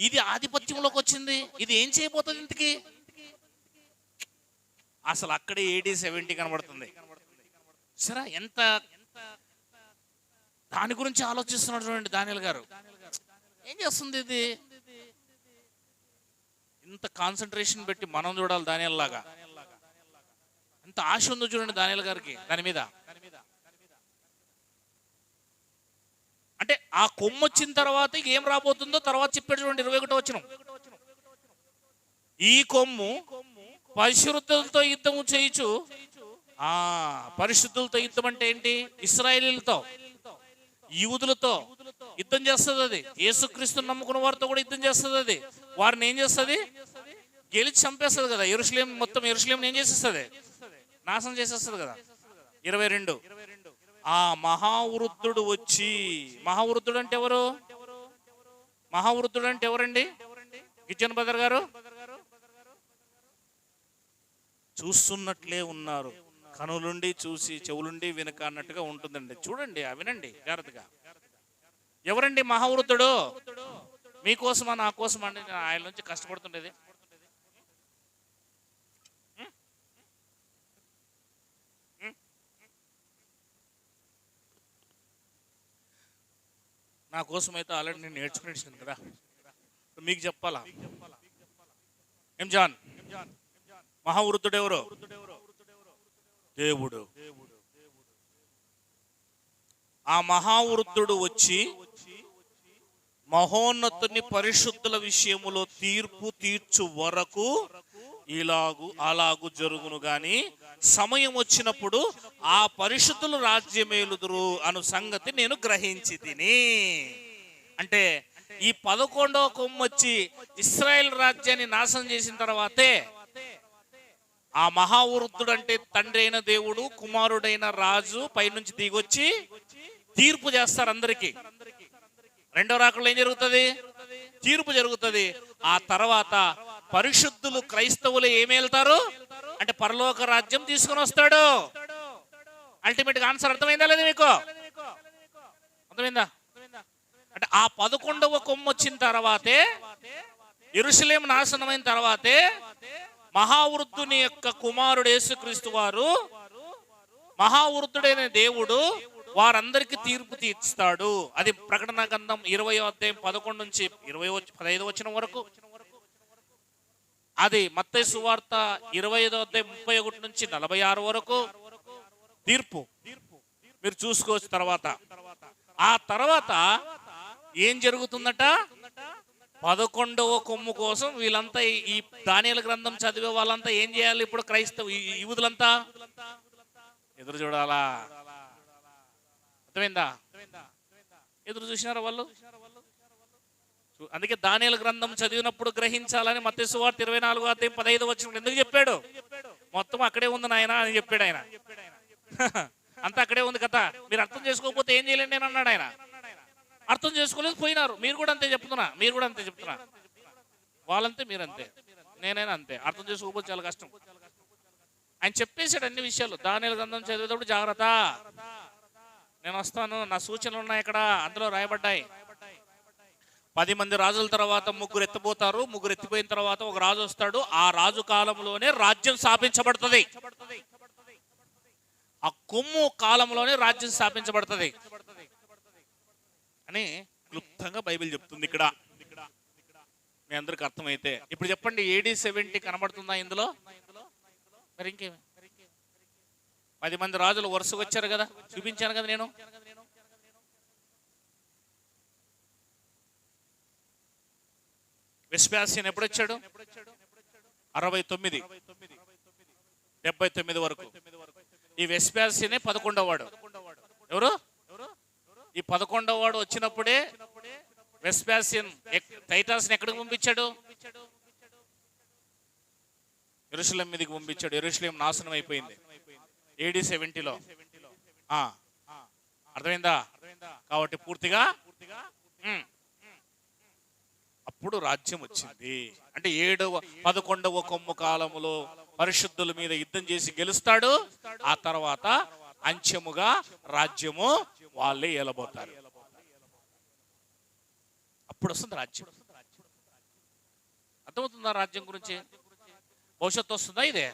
ఇది ఆధిపత్యంలోకి వచ్చింది. ఇది ఏం చేయబోతుంది ఇంతకి? అసలు అక్కడే AD 70 కనబడుతుంది. సరే, ఎంత దాని గురించి ఆలోచిస్తున్నాడు చూడండి దానియేలు గారు. ఏం చేస్తుంది ఇది? ఇంత కాన్సన్ట్రేషన్ పెట్టి మనం చూడాలి దానియేలు లాగా. ఎంత ఆశ ఉందో చూడండి దానియేలు గారికి దాని మీద. అంటే ఆ కొమ్ము వచ్చిన తర్వాత ఏం రాబోతుందో తర్వాత చెప్పాడు చూడండి. 21వ వచనం. ఈ కొమ్ము పరిశుద్ధులతో యుద్ధము చేయుచు. పరిశుద్ధులతో యుద్ధం అంటే ఏంటి? ఇశ్రాయేలీలతో, యూదులతో యుద్ధం చేస్తుంది. అది యేసుక్రీస్తు నమ్ముకున్న వారితో కూడా యుద్ధం చేస్తుంది. అది వారిని ఏం చేస్తుంది? గెలిచి చంపేస్తుంది కదా. యెరూషలేం మొత్తం యెరూషలేం ఏం చేసేస్తుంది? నాశనం చేసేస్తుంది కదా. 22. ఆ మహావృద్ధుడు వచ్చి. మహావృద్ధుడు అంటే ఎవరు? మహావృద్ధుడు అంటే ఎవరండి? కిచెన్ బ్రదర్ గారు చూస్తున్నట్లే ఉన్నారు. కనులుండి చూసి, చెవులుండి వినక అన్నట్టుగా ఉంటుందండి. చూడండి, వినండి జాగ్రత్తగా. ఎవరండి మహావృద్ధుడు? మీకోసమా నా కోసం అండి? ఆయన నుంచి కష్టపడుతుండేది. నా కోసం అయితే ఆల్రెడీ నేను నేర్చుకునేసాను కదా, మీకు చెప్పాలా? ఏం జాన్? మహావృద్ధుడు ఎవరు? దేవుడు. ఆ మహావృద్ధుడు వచ్చి మహోన్నతుని పరిశుద్ధుల విషయములో తీర్పు తీర్చు వరకు అలాగు జరుగును గాని సమయం వచ్చినప్పుడు ఆ పరిశుద్ధులు రాజ్యమేలుదురు అను సంగతి నేను గ్రహించి తిని. అంటే ఈ 11వ కొమ్ము వచ్చి ఇశ్రాయేల్ రాజ్యాన్ని నాశనం చేసిన తర్వాతే ఆ మహావృద్ధుడు అంటే తండ్రి అయిన దేవుడు, కుమారుడైన రాజు పైనుంచి దిగొచ్చి తీర్పు చేస్తారు అందరికి. రెండో రాకడలో ఏం జరుగుతుంది? తీర్పు జరుగుతుంది. ఆ తర్వాత పరిశుద్ధులు క్రైస్తవులు ఏమేళ్తారు అంటే పరలోక రాజ్యం తీసుకుని వస్తాడు. అల్టిమేట్ గా ఆన్సర్ అర్థమైందా లేదా మీకు? అర్థమైందా? అంటే ఆ 11వ కొమ్ము వచ్చిన తర్వాతే, యెరూషలేము నాశనమైన తర్వాతే మహావృద్ధుని యొక్క కుమారుడు యేసుక్రీస్తు వారు, మహావృద్ధుడైన దేవుడు వారందరికి తీర్పు తీర్చుతాడు. అది ప్రకటన గ్రంథం 20వ అధ్యాయం 11 నుంచి 15వ వచనం వరకు. అది మత్తయి సువార్త 25వ అధ్యాయం 31 నుంచి 46 వరకు తీర్పు మీరు చూసుకోవచ్చు. తర్వాత ఆ తర్వాత ఏం జరుగుతుందట? 11వ కొమ్ము కోసం వీళ్ళంతా ఈ దానియేలు గ్రంథం చదివే వాళ్ళంతా ఏం చేయాలి? ఇప్పుడు క్రైస్తవ యూదులంతా ఎదురు చూడాలా. అర్థమైందా? ఎదురు చూసినారా వాళ్ళు? అందుకే దానియేలు గ్రంథం చదివినప్పుడు గ్రహించాలని మత్తయి సువార్త 24:15 ఎందుకు చెప్పాడు? మొత్తం అక్కడే ఉంది నాయన అని చెప్పాడు ఆయన. అంతా అక్కడే ఉంది కదా, మీరు అర్థం చేసుకోకపోతే ఏం చేయలేండి నేను అన్నాడు ఆయన. అర్థం చేసుకోలేదు, పోయినారు. మీరు కూడా అంతే చెప్తున్నా. వాళ్ళంతే, మీరంతే, నేనైనా అంతే. అర్థం చేసుకోకపోతే చాలా కష్టం. ఆయన చెప్పేశాడు అన్ని విషయాలు. దానియేలు గ్రంథం చదివేటప్పుడు జాగ్రత్త, నేను వస్తాను, నా సూచనలు ఉన్నాయి ఇక్కడ, అందులో రాయబడ్డాయి. 10 మంది రాజుల తర్వాత 3 ఎత్తిపోతారు. 3 ఎత్తిపోయిన తర్వాత ఒక రాజు వస్తాడు. ఆ రాజు కాలంలోనే రాజ్యం స్థాపించబడుతుంది. ఆ కొమ్ము కాలంలోనే రాజ్యం స్థాపించబడుతుంది అని క్లుప్తంగా బైబిల్ చెప్తుంది ఇక్కడ. మీ అందరికి అర్థమైతే ఇప్పుడు చెప్పండి, AD 70 కనబడుతుందా ఇందులో? మరి ఇంకేమి? 10 మంది రాజులు వరుసగా వచ్చారు కదా, చూపించాను కదా నేను. వెస్పాసియన్ ఎప్పుడు వచ్చాడు? 69, 79 వరకు. ఈ వెస్పాసియనే 11వ వాడు. ఎవరు? ఈ 11వ వాడు వచ్చినప్పుడే వెస్పాసియన్ టైటస్ని ఎక్కడికి పంపించాడు? యెరూషలేం మీదకి పంపించాడు. యెరూషలేం నాశనం అయిపోయింది AD 70లో. అర్థమైందా? కాబట్టి పూర్తిగా అప్పుడు రాజ్యం వచ్చింది. అంటే 11వ కొమ్ము కాలములో పరిశుద్ధుల మీద యుద్ధం చేసి గెలుస్తాడు. ఆ తర్వాత అంచెముగా రాజ్యము వాళ్ళే ఏలబోతారు. అప్పుడు వస్తుంది రాజ్యం. అర్థమవుతుందా రాజ్యం గురించి? భవిష్యత్తు వస్తుందా? ఇదే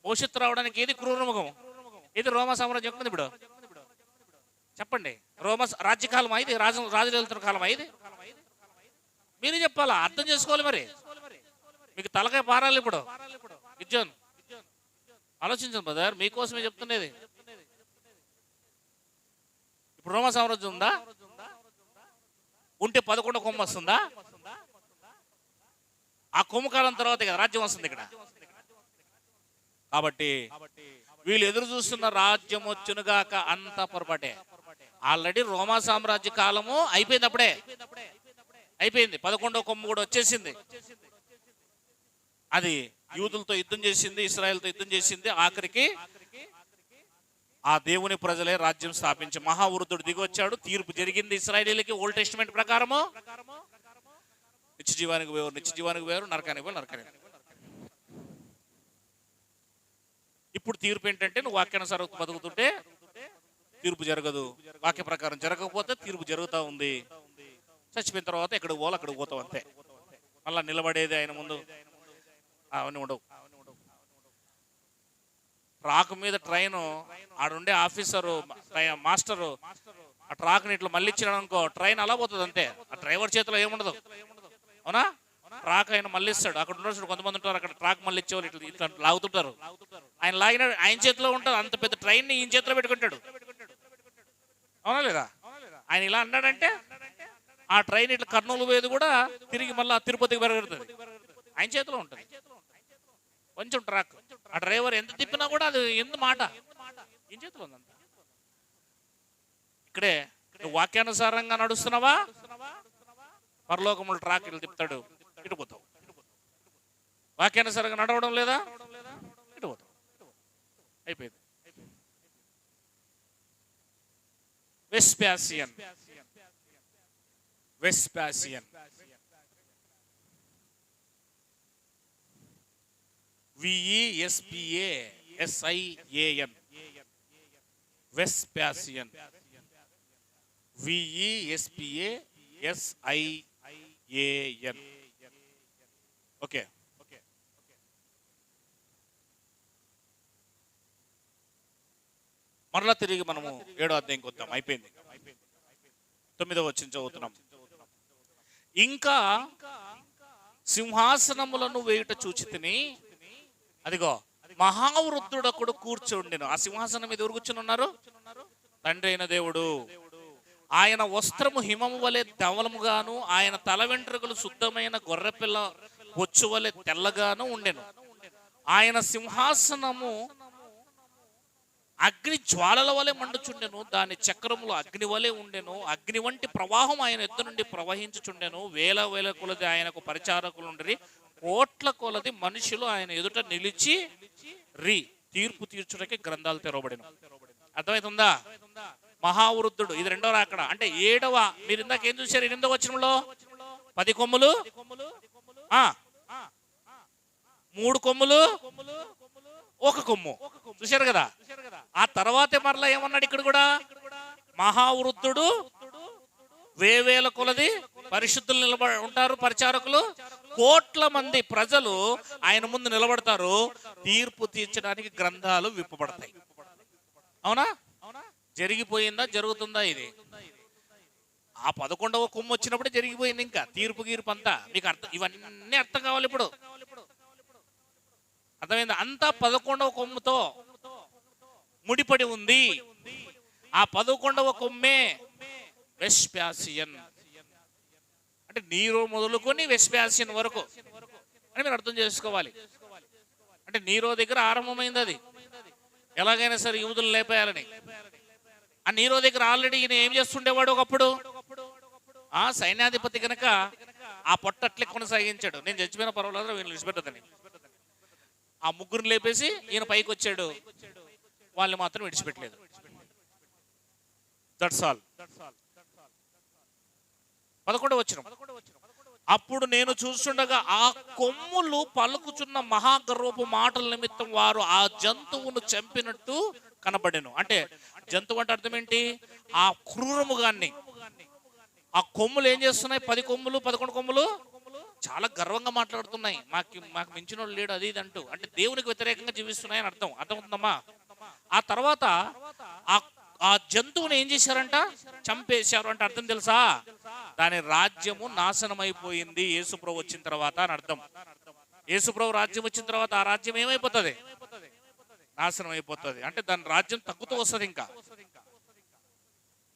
భవిష్యత్తు రావడానికి ఏది క్రూరముఖం? ఇది రోమా సామ్రాజ్యం ఎక్కుంది. ఇప్పుడు చెప్పండి, రోమా రాజ్యకాలమా ఇది? రాజులు వెళ్తున్న కాలమా ఇది? మీరు చెప్పాలా, అర్థం చేసుకోవాలి. మరి మీకు తలకాయ పారాలి. ఇప్పుడు విజ్జోన్ ఆలోచించండి బ్రదర్, మీకోసమే చెప్తున్నది. ఇప్పుడు రోమా సామ్రాజ్యం ఉందా? ఉంటే 11వ కొమ్ము వస్తుందా? ఆ కొమ్ము కాలం తర్వాత కదా రాజ్యం వస్తుంది ఇక్కడ. కాబట్టి వీళ్ళు ఎదురు చూస్తున్న రాజ్యం వచ్చునుగాక అంత పొరపాటే. ఆల్రెడీ రోమా సామ్రాజ్య కాలము అయిపోయింది. అప్పుడే అయిపోయింది. 11వ కొమ్ము కూడా వచ్చేసింది. అది యూదులతో యుద్ధం చేసింది, ఇశ్రాయేలుతో యుద్ధం చేసింది. ఆఖరికి ఆ దేవుని ప్రజలే రాజ్యం స్థాపించి మహావృద్ధుడు దిగి వచ్చాడు. తీర్పు జరిగింది ఇశ్రాయేలీలకి. ఓల్డ్ టెస్టిమెంట్ ప్రకారము నిత్య జీవానికి పోయారు, నరకానికి పోయారు, నరకానికి. ఇప్పుడు తీర్పు ఏంటంటే, నువ్వు వాక్యానుసారం బతుకుతుంటే తీర్పు జరగదు, వాక్య ప్రకారం జరగకపోతే తీర్పు జరుగుతూ ఉంది. చచ్చిపోయిన తర్వాత ఎక్కడికి పోవాలి అక్కడికి పోతావు అంతే. మళ్ళా నిలబడేది ఆయన ముందు అవన్నీ ఉండవు. ట్రాక్ మీద ట్రైన్ ఆడుండే ఆఫీసరు మాస్టరు ఆ ట్రాక్ని ఇట్లా మళ్ళీ ఇచ్చినాడు అనుకో, ట్రైన్ అలా పోతుంది అంతే. ఆ డ్రైవర్ చేతిలో ఏముండదు. అవునా? ట్రాక్ ఆయన మళ్ళిస్తాడు. అక్కడ ఉన్న కొంతమంది ఉంటారు, అక్కడ ట్రాక్ మళ్ళీ ఇచ్చేవాళ్ళు ఇట్లా ఇట్లా లాగుతుంటారు. ఆయన లాగిన ఆయన చేతిలో ఉంటుంది. అంత పెద్ద ట్రైన్ ని ఈయన చేతిలో పెట్టుకుంటాడు. అవునా లేదా? ఆయన ఇలా అన్నాడంటే ఆ ట్రైన్ ఇట్లా కర్నూలు పోయేది కూడా తిరిగి మళ్ళీ తిరుపతికి పెరుగుతుంది. ఆయన చేతిలో ఉంటుంది కొంచెం ట్రాక్. ఆ డ్రైవర్ ఎంత తిప్పినా కూడా అది ఎందు మాట ఈయన చేతిలో ఉందంత. ఇక్కడే నువ్వు వాక్యానుసారంగా నడుస్తున్నావా, పరలోకములు ట్రాక్ ఇట్లా తిప్పుతాడు, ఇటు పోతావు. వాక్యానుసారంగా నడవడం లేదా, ఇటు పోతావు. అయిపోయింది. Vespasian Vespasian VESPASIAN Vespasian VESPASIAN. Okay, మరలా తిరిగి మనము 7వ అధ్యాయంకి వద్దాం. అయిపోయింది. 9వ వచనం చదువుతున్నాం. ఇంకా సింహాసనములను వేయుట చూచితిని, అదిగో మహావృద్ధుడొకడు కూర్చుండెను. ఆ సింహాసనం మీద ఎవరు కూర్చుని ఉన్నారు? తండ్రి అయిన దేవుడు. ఆయన వస్త్రము హిమము వలె ధవలముగాను, ఆయన తల వెంట్రుకలు శుద్ధమైన గొర్రెపిల్ల బొచ్చు వలె తెల్లగాను ఉండెను. ఆయన సింహాసనము అగ్ని జ్వాలల వలె మండుచుండెను, దాని చక్రములు అగ్ని వలె ఉండెను. అగ్ని వంటి ప్రవాహం ఆయన ఎత్తు నుండి ప్రవహించుచుండెను. వేల వేల కొలది ఆయనకు పరిచారకులు ఉండరి, కోట్ల కొలది మనుషులు ఆయన ఎదుట నిలిచి తీర్పు తీర్చుటకి గ్రంథాలు తెరవబడిన. అర్థమవుతుందా? మహావృద్ధుడు, ఇది రెండవ రాకడ. అంటే ఏడవ, మీరు ఇందాక ఏం చూశారు 8వ వచనంలో 10 కొమ్ములు, 3 కొమ్ములు, 1 కొమ్ము చూశారు కదా. ఆ తర్వాతే మరలా ఏమన్నాడు ఇక్కడ కూడా, మహావృద్ధుడు, వేవేల కొలది పరిశుద్ధులు నిలబడి ఉంటారు, పరిచారకులు, కోట్ల మంది ప్రజలు ఆయన ముందు నిలబడతారు. తీర్పు తీర్చడానికి గ్రంథాలు విప్పబడతాయి. అవునా? జరిగిపోయిందా? జరుగుతుందా? ఇది ఆ 11వ కొమ్ము వచ్చినప్పుడే జరిగిపోయింది. ఇంకా తీర్పు గీర్పు అంతా మీకు ఇవన్నీ అర్థం కావాలి. ఇప్పుడు అర్థమైంది? అంతా 11వ కొమ్ముతో ముడిపడి ఉంది. ఆ 11వ కొమ్మే వెస్పాసియన్, అంటే నీరో మొదలుకొని వెస్పాసియన్ వరకు అని మీరు అర్థం చేసుకోవాలి. అంటే నీరో దగ్గర ఆరంభమైంది అది, ఎలాగైనా సరే యూదులు లేపేయాలని. ఆ నీరో దగ్గర ఆల్రెడీ ఈయన ఏం చేస్తుండేవాడు ఒకప్పుడు, ఆ సైన్యాధిపతి కనుక ఆ పొట్టట్లే కొనసాగించాడు. నేను చచ్చిపోయిన పర్వాలేదు, వీళ్ళు విడిచిపెట్టదని. ఆ ముగ్గురిని లేపేసి ఈయన పైకి వచ్చాడు, వాళ్ళని మాత్రం విడిచిపెట్టలేదు. That's all. 11వ వచనం, అప్పుడు నేను చూస్తుండగా ఆ కొమ్ములు పలుకుచున్న మహాగర్వపు మాటల నిమిత్తం వారు ఆ జంతువును చంపినట్టు కనబడెను. అంటే జంతువు అంటే అర్థం ఏంటి? ఆ క్రూరముగాన్ని. ఆ కొమ్ములు ఏం చేస్తున్నాయి? 10 కొమ్ములు, 11 కొమ్ములు చాలా గర్వంగా మాట్లాడుతున్నాయి. మాకు మించిన వాళ్ళు లేడు, అది ఇది అంటూ. అంటే దేవునికి వ్యతిరేకంగా జీవిస్తున్నాయి అని అర్థం. అర్థమవుతుందమ్మా? ఆ తర్వాత ఆ జంతువుని ఏం చేశారంట? చంపేశారు. అంటే అర్థం తెలుసా? దాని రాజ్యము నాశనం అయిపోయింది యేసుప్రభు వచ్చిన తర్వాత అని అర్థం. యేసుప్రభు రాజ్యం వచ్చిన తర్వాత ఆ రాజ్యం ఏమైపోతుంది? నాశనం అయిపోతుంది. అంటే దాని రాజ్యం తగ్గుతూ వస్తుంది. ఇంకా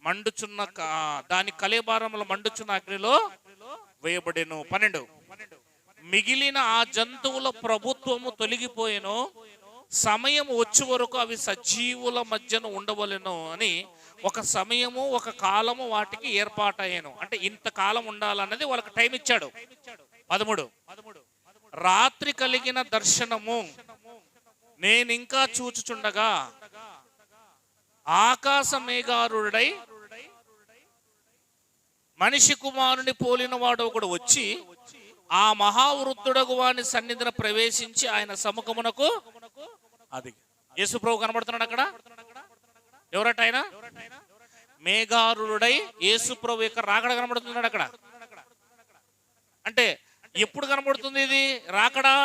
మండుచున్న దాని కలేబారముల మండుచున్న అగ్నిలో వేయబడెను. 12, మిగిలిన ఆ జంతువుల ప్రభుత్వము తొలగిపోయెను, సమయం వచ్చే వరకు అవి సజీవుల మధ్యన ఉండవలెను అని ఒక సమయము, ఒక కాలము వాటికి ఏర్పాటయ్యాను. అంటే ఇంతకాలం ఉండాలన్నది వాళ్ళకి టైం ఇచ్చాడు. 13, రాత్రి కలిగిన దర్శనము నేనింకా చూచుచుండగా ఆకాశ మేఘారుడై మనిషి కుమారుని పోలిన వాడు ఒకడు వచ్చి ఆ మహావృద్ధుడగు వాని సన్నిధిని ప్రవేశించి ఆయన సముఖమునకు, అది యేసుప్రభు కనబడుతున్నాడు అక్కడ. ఎవరట ఆయన? మేఘారుడై యేసుప్రభు యొక్క రాకడ కనబడుతున్నాడు అక్కడ. అంటే ఎప్పుడు కనబడుతుంది ఇది రాకడా?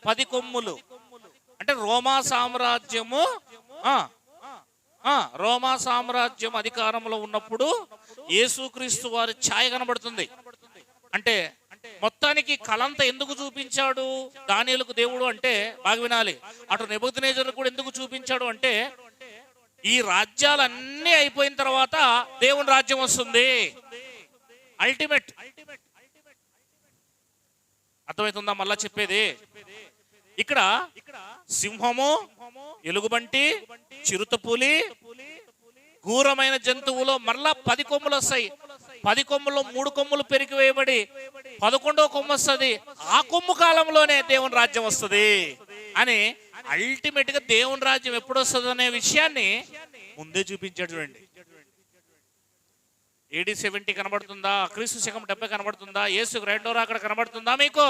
10 కొమ్ములు అంటే రోమా సామ్రాజ్యము, రోమా సామ్రాజ్యం అధికారంలో ఉన్నప్పుడు యేసుక్రీస్తు వారి ఛాయ కనబడుతుంది. అంటే మొత్తానికి కలంతా ఎందుకు చూపించాడు దానియేలుకు దేవుడు అంటే, బాగా వినాలి, అటు నెబుకద్నెజరుకు కూడా ఎందుకు చూపించాడు అంటే, ఈ రాజ్యాలన్నీ అయిపోయిన తర్వాత దేవుని రాజ్యం వస్తుంది. అల్టిమేట్. అర్థమవుతుందా మళ్ళా చెప్పేది? ఇక్కడ సింహము, ఎలుగుబంటి, చిరుతపులి, ఘోరమైన జంతువులో మరలా 10 కొమ్ములు వస్తాయి. 10 కొమ్ములో 3 కొమ్ములు పెరిగి వేయబడి 11వ కొమ్ము వస్తుంది. ఆ కొమ్ము కాలంలోనే దేవుని రాజ్యం వస్తుంది అని అల్టిమేట్ గా దేవుని రాజ్యం ఎప్పుడు వస్తుంది అనే విషయాన్ని ముందే చూపించాడు. చూడండి, AD 70 కనబడుతుందా? క్రీస్తు శకం 70 కనబడుతుందా? యేసు రెండో రాకడ కనబడుతుందా? మీకు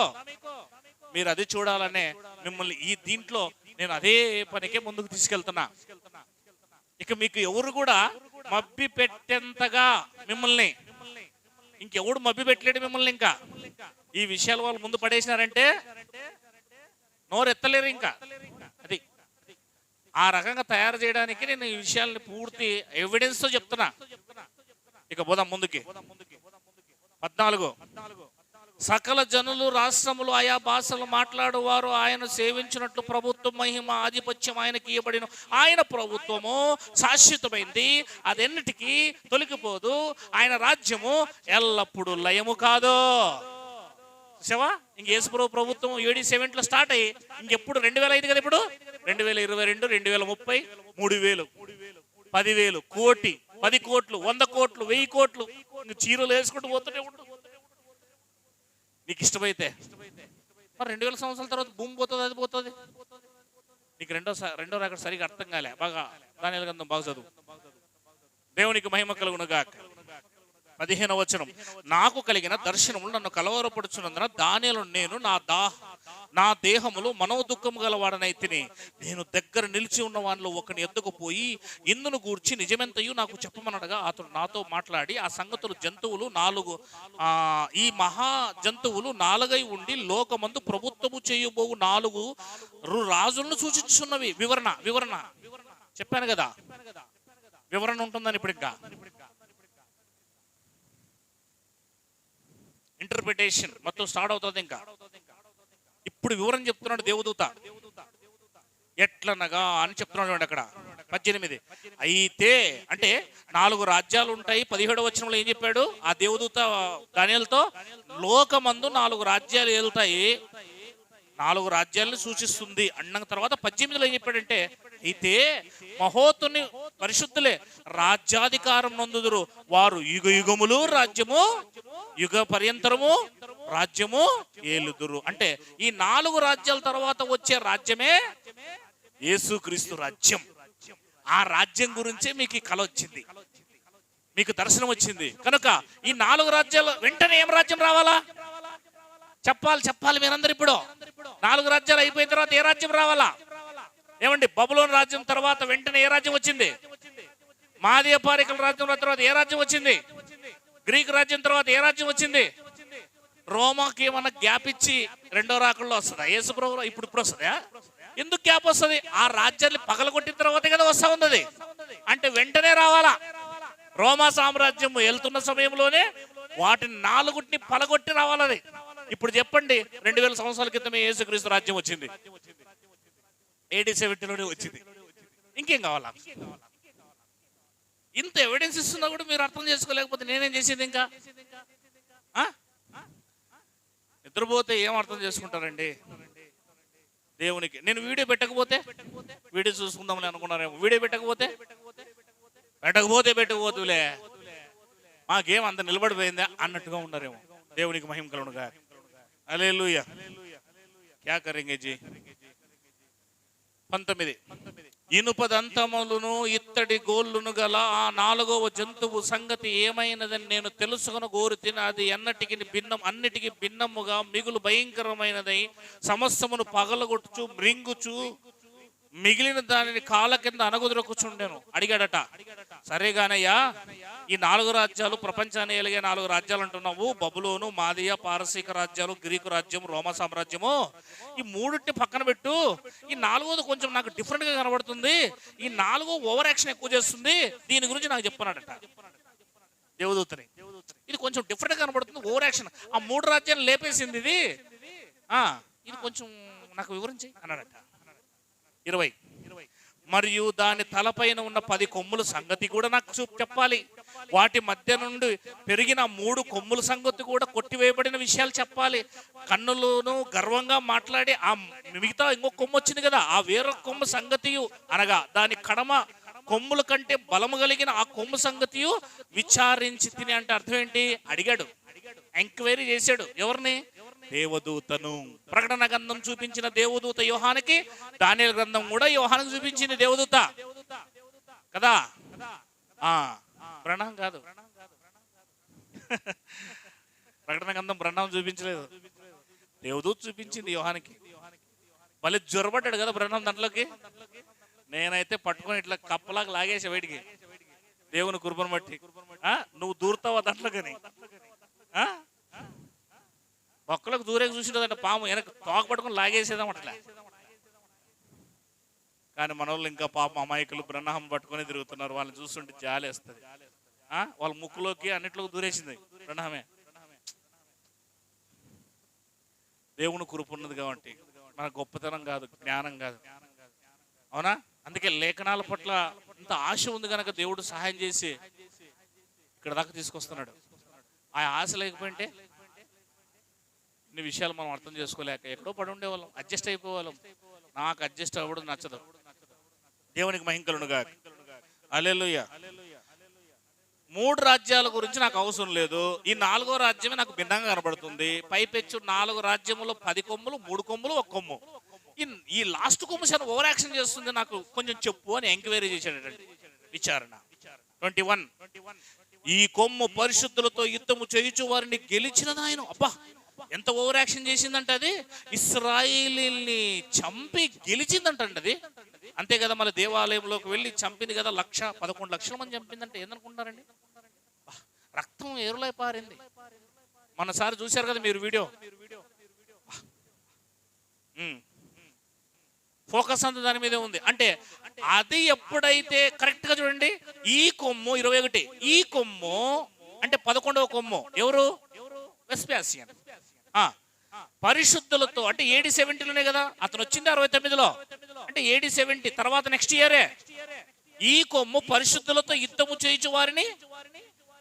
మీరు అది చూడాలనే మిమ్మల్ని ఈ దీంట్లో నేను అదే పనికే ముందుకు తీసుకెళ్తున్నా. ఇక మీకు ఎవరు కూడా మబ్బి పెట్టేంతగా మిమ్మల్ని ఇంకెవడు మబ్బి పెట్టలేడు మిమ్మల్ని. ఇంకా ఈ విషయాలు వాళ్ళు ముందు పడేసినారంటే నోరు ఎత్తలేరు. ఇంకా అది ఆ రకంగా తయారు చేయడానికి నేను ఈ విషయాల్ని పూర్తి ఎవిడెన్స్ తో చెప్తున్నా. ఇక పోదాం ముందుకి. 14, సకల జనులు రాష్ట్రములు ఆయా భాషలు మాట్లాడువారు ఆయన సేవించినట్లు ప్రభుత్వం మహిమ ఆధిపత్యం ఆయనకి ఇవ్వబడిన ఆయన ప్రభుత్వము శాశ్వతమైంది, అదెన్నిటికీ తొలగిపోదు. ఆయన రాజ్యము ఎల్లప్పుడూ లయము కాదు. చూసావా, ఇంక యేసుప్రభు ప్రభుత్వం AD 70 స్టార్ట్ అయ్యి ఇంకెప్పుడు 2005 కదా, ఇప్పుడు 2022, 2030, 3000, 10,000, కోటి, 10 కోట్లు, 100 కోట్లు, 1000 కోట్లు, చీరలు వేసుకుంటూ పోతూనే ఉండు నీకు ఇష్టమైతే. మరి 2000 సంవత్సరాల తర్వాత భూమి పోతుంది, అది పోతుంది. నీకు రెండో రాకడ సరిగా అర్థం కాలే. బాగా దానియేలు గ్రంథం బాగా చదువు. దేవునికి మహిమ కలుగునుగాక. 15వ వచనం, నాకు కలిగిన దర్శనములు నన్ను కలవరపడుచున్నందున దానియేలు నేను నా దేహములు మనోదుఃఖము గలవాడనైతిని. నేను దగ్గర నిలిచి ఉన్న వానిలో ఒకని ఎద్దుకు పోయి ఇందును గూర్చి నిజమెంతయు నాకు చెప్పమనగా అతడు నాతో మాట్లాడి ఆ సంగతులు జంతువులు 4 ఈ మహా జంతువులు 4 ఉండి లోకమందు ప్రభుత్వము చేయబోవు 4 రాజులను సూచించున్నవి. వివరణ చెప్పాను కదా, వివరణ ఉంటుందని. ఇప్పుడు ఇంకా ఇంటర్ప్రిటేషన్ మొత్తం స్టార్ట్ అవుతుంది. ఇంకా ఇప్పుడు వివరణ చెప్తున్నాడు దేవదూత. ఎట్లనగా అని చెప్తున్నాడు అక్కడ 18. అయితే అంటే 4 రాజ్యాలు ఉంటాయి. 17వ వచనంలో ఏం చెప్పాడు ఆ దేవదూత దానియేలుతో? లోకమందు 4 రాజ్యాలు వెళ్తాయి, 4 రాజ్యాలను సూచిస్తుంది అన్న తర్వాత 18లో ఏం చెప్పాడంటే, అయితే మహోతుని పరిశుద్ధులే రాజ్యాధికారం నొందుదురు, వారు యుగ యుగములు రాజ్యము, యుగ పర్యంతరము రాజ్యము ఏలుదురు. అంటే ఈ 4 రాజ్యాల తర్వాత వచ్చే రాజ్యమే యేసుక్రీస్తు రాజ్యం. ఆ రాజ్యం గురించే మీకు ఈ కల వచ్చింది, మీకు దర్శనం వచ్చింది. కనుక ఈ 4 రాజ్యాలు వెంటనే ఏం రాజ్యం రావాలా చెప్పాలి మీరందరూ. ఇప్పుడు 4 రాజ్యాలు అయిపోయిన తర్వాత ఏ రాజ్యం రావాలా? ఏమండి, బబులోను రాజ్యం తర్వాత వెంటనే ఏ రాజ్యం వచ్చింది? మాదీయ పారికల రాజ్యం తర్వాత ఏ రాజ్యం వచ్చింది? గ్రీక్ రాజ్యం తర్వాత ఏ రాజ్యం వచ్చింది? రోమాకి ఏమన్నా గ్యాప్ ఇచ్చి రెండో రాకల్లో వస్తుందా? యేసుప్రభులో ఇప్పుడు వస్తుందా? ఎందుకు గ్యాప్ వస్తుంది? ఆ రాజ్యాన్ని పగలగొట్టిన తర్వాతే కదా వస్తా ఉన్నది. అంటే వెంటనే రావాలా? రోమా సామ్రాజ్యం వెళ్తున్న సమయంలోనే వాటిని 4 పలగొట్టి రావాలది. ఇప్పుడు చెప్పండి, 2000 సంవత్సరాల క్రితమే యేసుక్రీస్తు రాజ్యం వచ్చింది, AD 70లోనే వచ్చింది. ఇంకేం కావాలా? ఇంత ఎవిడెన్స్ ఇస్తున్నా కూడా మీరు అర్థం చేసుకోలేకపోతే నేనేం చేసేది? ఇంకా నిద్రపోతే ఏం అర్థం చేసుకుంటారండి దేవునికి? నేను వీడియో పెట్టకపోతే వీడియో చూసుకుందామని అనుకున్నారేమో. వీడియో పెట్టకపోతేలే మాకేం అంత నిలబడిపోయిందా అన్నట్టుగా ఉన్నారేమో. దేవునికి మహిమ కలుగునుగా. హల్లెలూయా. క్యా కరేంగే జీ. 19, ఇనుపదంతములను ఇత్తడి గోళ్ళును గల ఆ 4వ జంతువు సంగతి ఏమైనదని నేను తెలుసుకుని కోరుతిని. అది అన్నిటికీ భిన్నముగా మిగులు భయంకరమైనదై సమస్తమును పగలగొట్టుచు మృంగుచు మిగిలిన దానిని కాళ్ళ కింద అనగుదొరకుచుండెను. అడిగాడట, సరేగానయ్యా, ఈ 4 రాజ్యాలు ప్రపంచాన్ని ఎలిగే 4 రాజ్యాలు అంటున్నావు. బబులోను, మాదీయ, పారసీక రాజ్యాలు, గ్రీకు రాజ్యం, రోమా సామ్రాజ్యము. ఈ 3 పక్కన పెట్టు. ఈ 4వది కొంచెం నాకు డిఫరెంట్ గా కనబడుతుంది. ఈ 4 ఓవర్ యాక్షన్ ఎక్కువ చేస్తుంది. దీని గురించి నాకు చెప్పన్నాడట దేవదూతని. ఇది కొంచెం డిఫరెంట్ గా కనబడుతుంది, ఓవర్ యాక్షన్. ఆ 3 రాజ్యాలు లేపేసింది ఇది. ఇది కొంచెం నాకు వివరించి అన్నాడట. 20, మరియు దాని తలపైన ఉన్న 10 కొమ్ముల సంగతి కూడా నాకు చెప్పాలి. వాటి మధ్య నుండి పెరిగిన 3 కొమ్ముల సంగతి కూడా కొట్టివేయబడిన విషయాలు చెప్పాలి. కన్నులను గర్వంగా మాట్లాడి ఆ మిగతా ఇంకొక కొమ్ము వచ్చింది కదా, ఆ వేరొక కొమ్ము సంగతియు అనగా దాని కడమ కొమ్ముల కంటే బలము కలిగిన ఆ కొమ్ము సంగతియు విచారించి తిని. అంటే అర్థం ఏంటి? అడిగాడు, ఎంక్వైరీ చేశాడు. ఎవరిని? దేవదూతను. ప్రకటన గ్రంథం చూపించిన దేవదూత యోహానికి, దానియేలు గ్రంథం కూడా యోహానికి చూపించింది దేవదూత కదా. బ్రహ్నాం కాదు, ప్రకటన గ్రంథం బ్రహ్నాం చూపించలేదు, దేవదూత చూపించింది యోహానికి. మళ్ళీ జ్వరపడ్డాడు కదా బ్రహ్నాం దాంట్లోకి. నేనైతే పట్టుకొని ఇట్లా కప్పలాగా లాగేసా బయటికి, దేవుని కృపను బట్టి. నువ్వు దూరుతావా దాంట్లోకని? ఒక్కలకు దూరేకి చూసిండదంట పాము, వెనక తోక పట్టుకొని లాగేసేదాం అట్లా. కానీ మన వాళ్ళు ఇంకా పాపం అమాయకులు బ్రహ్మం పట్టుకొని తిరుగుతున్నారు. వాళ్ళని చూస్తుంటే జాలేస్తుంది. వాళ్ళ ముక్కులోకి అన్నిట్లోకి దూరేసింది బ్రహ్మమే. దేవుని కృప ఉన్నది కాబట్టి, మన గొప్పతనం కాదు, జ్ఞానం కాదు. అవునా? అందుకే లేఖనాల పట్ల ఇంత ఆశ ఉంది కనుక దేవుడు సహాయం చేసి ఇక్కడ దాకా తీసుకొస్తున్నాడు. ఆ ఆశ లేకపోయింటే ఇన్ని విషయాలు మనం అర్థం చేసుకోలేక ఎక్కడో పడి ఉండేవాళ్ళం, అడ్జస్ట్ అయిపోవాళ్ళం. నాకు అడ్జస్ట్ అవ్వడం నచ్చదు. దేవునికి మహిమ కలుగునుగా. హల్లెలూయా. 3 రాజ్యాల గురించి నాకు అవసరం లేదు. ఈ 4వ రాజ్యమే నాకు భిన్నంగా కనబడుతుంది. పైపెచ్చు 4 రాజ్యములో 10 కొమ్ములు, 3 కొమ్ములు, 1 కొమ్ము. ఈ లాస్ట్ కొమ్ము చాలా ఓవర్ యాక్షన్ చేస్తుంది, నాకు కొంచెం చెప్పు అని ఎంక్వైరీ చేశాడండి. విచారణ 21. ఈ కొమ్ము పరిశుద్ధులతో యుద్ధము చేయుచు వారిని గెలిచినది ఆయన. అబ్బా, ఎంత ఓవర్ యాక్షన్ చేసిందంటే అది ఇశ్రాయేలీల్ని చంపి గెలిచిందంటండి అది. అంతే కదా, మళ్ళీ దేవాలయంలోకి వెళ్ళి చంపింది కదా, 11 లక్షల మంది చంపిందంటే ఏందనుకుంటారండి? రక్తం ఏరులై పారింది. మొన్నసారి చూశారు కదా మీరు వీడియో. ఫోకస్ అంతా దాని మీదే ఉంది. అంటే అది ఎప్పుడైతే కరెక్ట్ గా చూడండి, ఈ కొమ్ము 21, ఈ కొమ్ము అంటే 11వ కొమ్ము ఎవరు? వెస్పాసియన్. పరిశుద్ధులతో అంటే AD 70లోనే కదా అతను వచ్చింది, 69లో. అంటే AD 70 తర్వాత నెక్స్ట్ ఇయరే. ఈ కొమ్ము పరిశుద్ధులతో యుద్ధము చేయించు వారిని,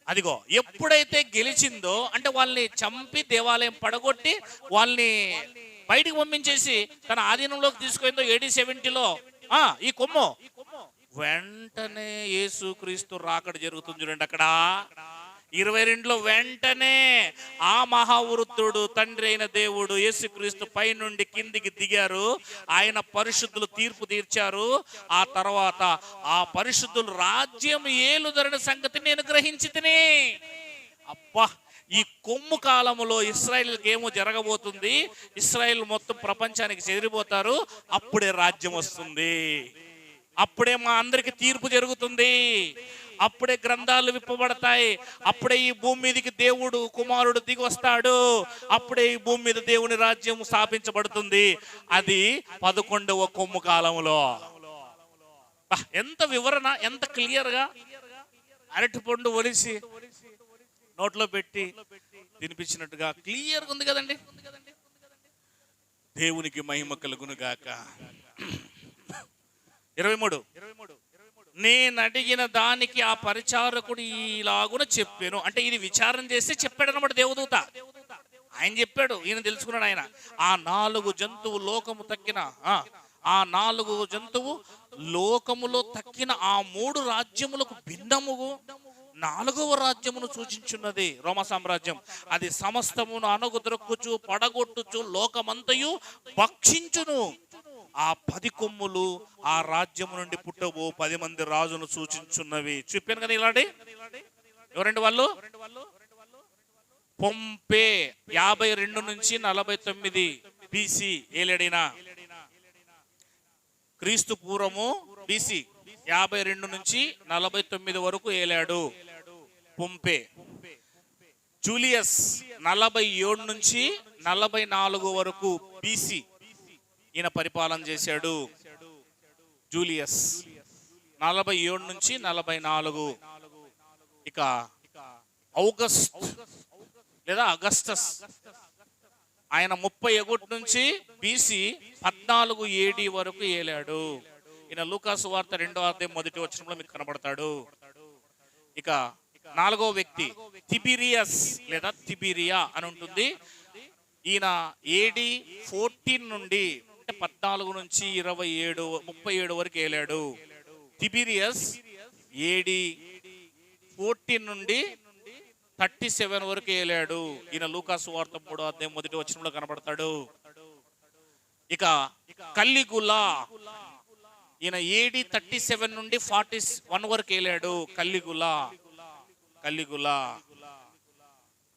అదిగో ఎప్పుడైతే గెలిచిందో అంటే వాళ్ళని చంపి దేవాలయం పడగొట్టి వాళ్ళని బయటికి పంపించేసి తన ఆధీనంలోకి తీసుకెళ్ళిందో AD 70లో ఈ కొమ్ము, వెంటనే యేసుక్రీస్తు రాకడ జరుగుతుంది చూడండి అక్కడ 22లో. వెంటనే ఆ మహావృద్ధుడు తండ్రి అయిన దేవుడు యేసుక్రీస్తు పై నుండి కిందికి దిగారు. ఆయన పరిశుద్ధులు తీర్పు తీర్చారు. ఆ తర్వాత ఆ పరిశుద్ధులు రాజ్యం ఏలుదరని సంగతి నేను గ్రహించితిని. అబ్బా, ఈ కొమ్ము కాలములో ఇశ్రాయేలుకి ఏమో జరగబోతుంది. ఇశ్రాయేల్ మొత్తం ప్రపంచానికి చెదిరిపోతారు. అప్పుడే రాజ్యం వస్తుంది. అప్పుడే మా అందరికి తీర్పు జరుగుతుంది. అప్పుడే గ్రంథాలు విప్పబడతాయి. అప్పుడే ఈ భూమి మీదకి దేవుడు కుమారుడు దిగి వస్తాడు. అప్పుడే ఈ భూమి మీద దేవుని రాజ్యం స్థాపించబడుతుంది. అది 11వ కొమ్ము కాలంలో. ఎంత వివరణ, ఎంత క్లియర్ గా. అరటిపండు ఒలిసి నోట్లో పెట్టి తినిపించినట్టుగా క్లియర్ గా ఉంది కదండి. దేవునికి మహిమ కలుగును గాక. 23. నేను అడిగిన దానికి ఆ పరిచారకుడు ఇలాగున చెప్పాను. అంటే ఇది విచారణ చేస్తే చెప్పాడు అన్నమాట దేవదూత. ఆయన చెప్పాడు, ఈయన తెలుసుకున్నాడు. ఆయన ఆ 4 జంతువు లోకము తక్కిన ఆ 4 జంతువు లోకములో తక్కిన ఆ 3 రాజ్యములకు భిన్నముగు 4వ రాజ్యమును సూచించున్నది రోమ సామ్రాజ్యం. అది సమస్తమును అణగుద్రొక్కుచు పడగొట్టుచు లోకమంతయు భక్షించును. ఆ 10 కొమ్ములు ఆ రాజ్యము నుండి పుట్టబో 10 మంది రాజును సూచించున్నవి. చెప్పాను కదా ఇలాంటి. ఎవరండి వాళ్ళు? పొంపే 52 నుంచి 49 BC ఏలేడిన. క్రీస్తు పూర్వము BC 52 నుంచి 49 వరకు ఏలాడు పొంపే. జూలియస్ 47 నుంచి 44 వరకు BC ఈయన పరిపాలన చేశాడు. జూలియస్ 47 నుంచి 44. ఇక ఔగస్ట్ లేదా అగస్టస్ ఆయన 31 నుంచి BC 14 AD వరకు ఏలాడు. ఈయన లూకాసు వార్త 2వ అధ్యాయం 1వ వచనంలో మీకు కనబడతాడు. ఇక 4వ వ్యక్తి తిబిరియస్ లేదా తిబిరియా అని ఉంటుంది. ఈయన AD 14 నుండి 14 నుంచి 37 వరకు ఏలాడు. తిబిరియస్ AD 14 నుండి 37 వరకు ఏలాడు. ఈయన లూకాసు వార్త 3వ అధ్యాయం 1వ వచనంలో కనబడతాడు. ఇక కల్లిగులా ఈయన AD 37 నుండి 41 వరకు ఏలాడు. కల్లిగులా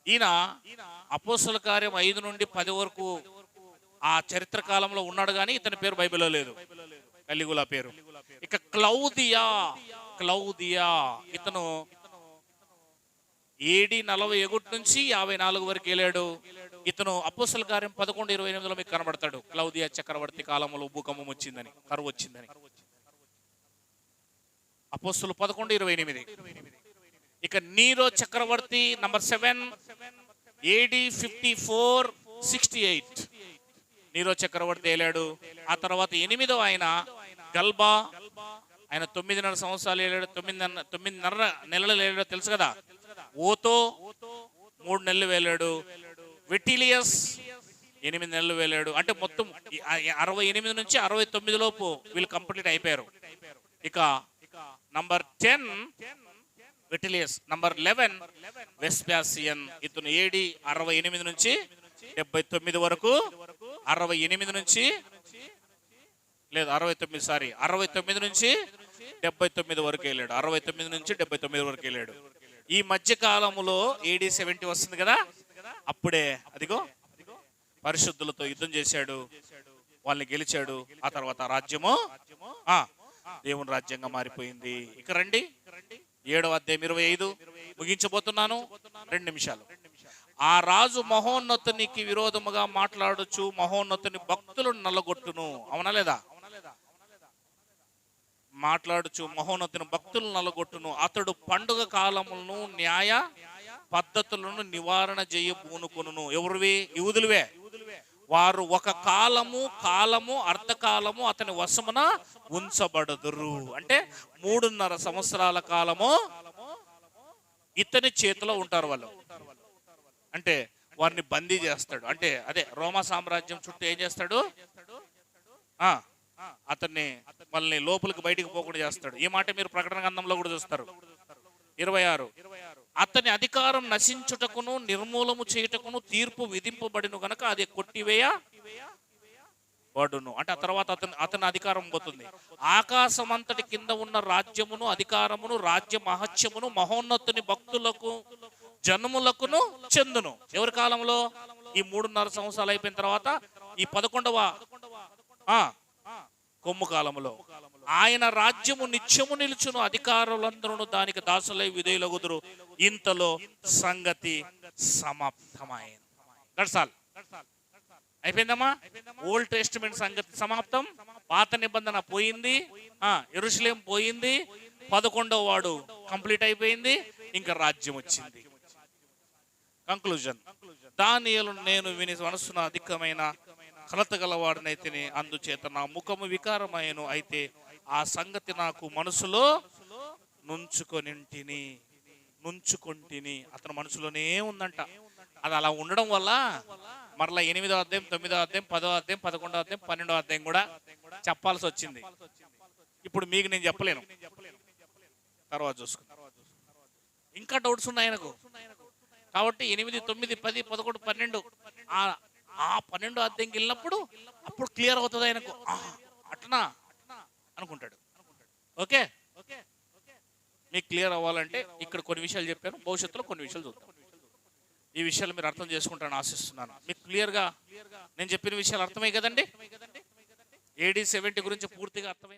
ఈయన అపోస్తల కార్యం 5 నుండి 10 వరకు ఆ చరిత్ర కాలంలో ఉన్నాడు, కానీ ఇతని పేరు బైబిల్లో లేదు, కల్లిగులా పేరు. ఇక క్లౌదియా ఇతను AD 41 నుంచి 54 వరకు ఏలాడు. ఇతను అపోస్తల కార్యం 11:28లో మీకు కనబడతాడు. క్లౌదియా చక్రవర్తి కాలంలో భూకంపం వచ్చిందని, కరువు వచ్చిందని. అపోస్తలు 11:28. ఇక నీరో చక్రవర్తి నంబర్ 7 AD 54-68. నీరో చక్రవర్తి ఏలాడు. ఆ తర్వాత 8వ ఆయన గల్బా, ఆయన 9.5 సంవత్సరాలు ఏలాడు. 9.5 నెలలు ఏలాడు తెలుసు కదా. ఓతో 3 నెలలు వేలాడు. వెటిలియస్ 8 నెలలు వేలాడు. అంటే మొత్తం 68 నుంచి 69 లోపు వీళ్ళు కంప్లీట్ అయిపోయారు. ఇక నంబర్ 10 వెటిలియస్, నంబర్ 11 వెస్పాసియన్. ఇతను AD 68 నుంచి 79 వరకు, 68 నుంచి లేదు 69 నుంచి 79 వరకు వెళ్ళాడు. 69 నుంచి 79 వరకు వెళ్ళాడు. ఈ మధ్య కాలంలో AD 70 వస్తుంది కదా, అప్పుడే అదిగో పరిశుద్ధులతో యుద్ధం చేశాడు, వాళ్ళని గెలిచాడు. ఆ తర్వాత రాజ్యము దేవుని రాజ్యంగా మారిపోయింది. ఇక రండి 7వ అధ్యాయం 25 ముగించబోతున్నాను. 2 నిమిషాలు. ఆ రాజు మహోన్నతునికి విరోధముగా మాట్లాడుచు మహోన్నతుని భక్తులను నల్లగొట్టును. అవునా లేదా? మాట్లాడుచు మహోన్నతుని భక్తులను నల్లగొట్టును. అతడు పండుగ కాలములను న్యాయ పద్ధతులను నివారణ చేయ పూనుకొనును. ఎవరివి? యూదులువే. వారు ఒక కాలము అర్ధకాలము అతని వశమున ఉంచబడదురు. అంటే 3.5 సంవత్సరాల కాలము ఇతని చేతిలో ఉంటారు వాళ్ళు. అంటే వారిని బందీ చేస్తాడు. అంటే అదే రోమా సామ్రాజ్యం చుట్టూ ఏం చేస్తాడు? అతన్ని వాళ్ళని లోపలికి బయటికి పోకుండా చేస్తాడు. ఈ మాట మీరు ప్రకటన గ్రంథంలో కూడా చూస్తారు. 26 అతని అధికారం నశించుటకును నిర్మూలము చేయుటకును తీర్పు విధింపబడిను గనక అది కొట్టివేయబడును. అంటే ఆ తర్వాత అతని అధికారం పోతుంది. ఆకాశం అంతటి కింద ఉన్న రాజ్యమును అధికారమును రాజ్య మహత్యమును మహోన్నతుని భక్తులకు జనములకును చెందును. ఎవరి కాలంలో? ఈ 3.5 సంవత్సరాలు అయిపోయిన తర్వాత ఈ 11వ కొమ్ము కాలంలో ఆయన రాజ్యము నిత్యము నిలుచును, అధికారులందరూ దానికి దాసులై విధేయులగుదురు. ఇంతలో సంగతి సమాప్తమైంది. That's all. అయిపోయిందమ్మా. ఓల్డ్ టెస్టిమెంట్ సంగతి సమాప్తం. పాత నిబంధన పోయింది, యెరూషలేం పోయింది, 11వ వాడు కంప్లీట్ అయిపోయింది, ఇంకా రాజ్యం వచ్చింది. కంక్లూజన్. దానియేలు నేను విని మనస్సున అధికమైన కలత గలవాడనైతిని, అందుచేత నా ముఖము వికారమైను. అయితే ఆ సంగతి నాకు మనసులో నుంచుకొంటిని. అతని మనసులోనే ఉందంట. అది అలా ఉండడం వల్ల మరలా 8వ అధ్యాయం 9వ అధ్యాయం 10వ అధ్యాయం 11వ అధ్యాయం 12వ అధ్యాయం కూడా చెప్పాల్సి వచ్చింది. ఇప్పుడు మీకు నేను చెప్పలేను, తర్వాత చూసుకుంటాను. ఇంకా డౌట్స్ ఉన్నాయి ఆయనకు. కాబట్టి 8, 9, 10, 11, 12 ఆ 12వ అధ్యాయంకి వెళ్ళినప్పుడు అప్పుడు క్లియర్ అవుతుంది ఆయనకు. అట్నా అనుకుంటాడు. ఓకే, మీకు క్లియర్ అవ్వాలంటే ఇక్కడ కొన్ని విషయాలు చెప్పాను, భవిష్యత్తులో కొన్ని విషయాలు చూద్దాం. ఈ విషయాలు మీరు అర్థం చేసుకుంటారని ఆశిస్తున్నాను. మీకు క్లియర్గా నేను చెప్పిన విషయాలు అర్థమయ్యాయి కదండి. AD 70 గురించి పూర్తిగా అర్థమైంది.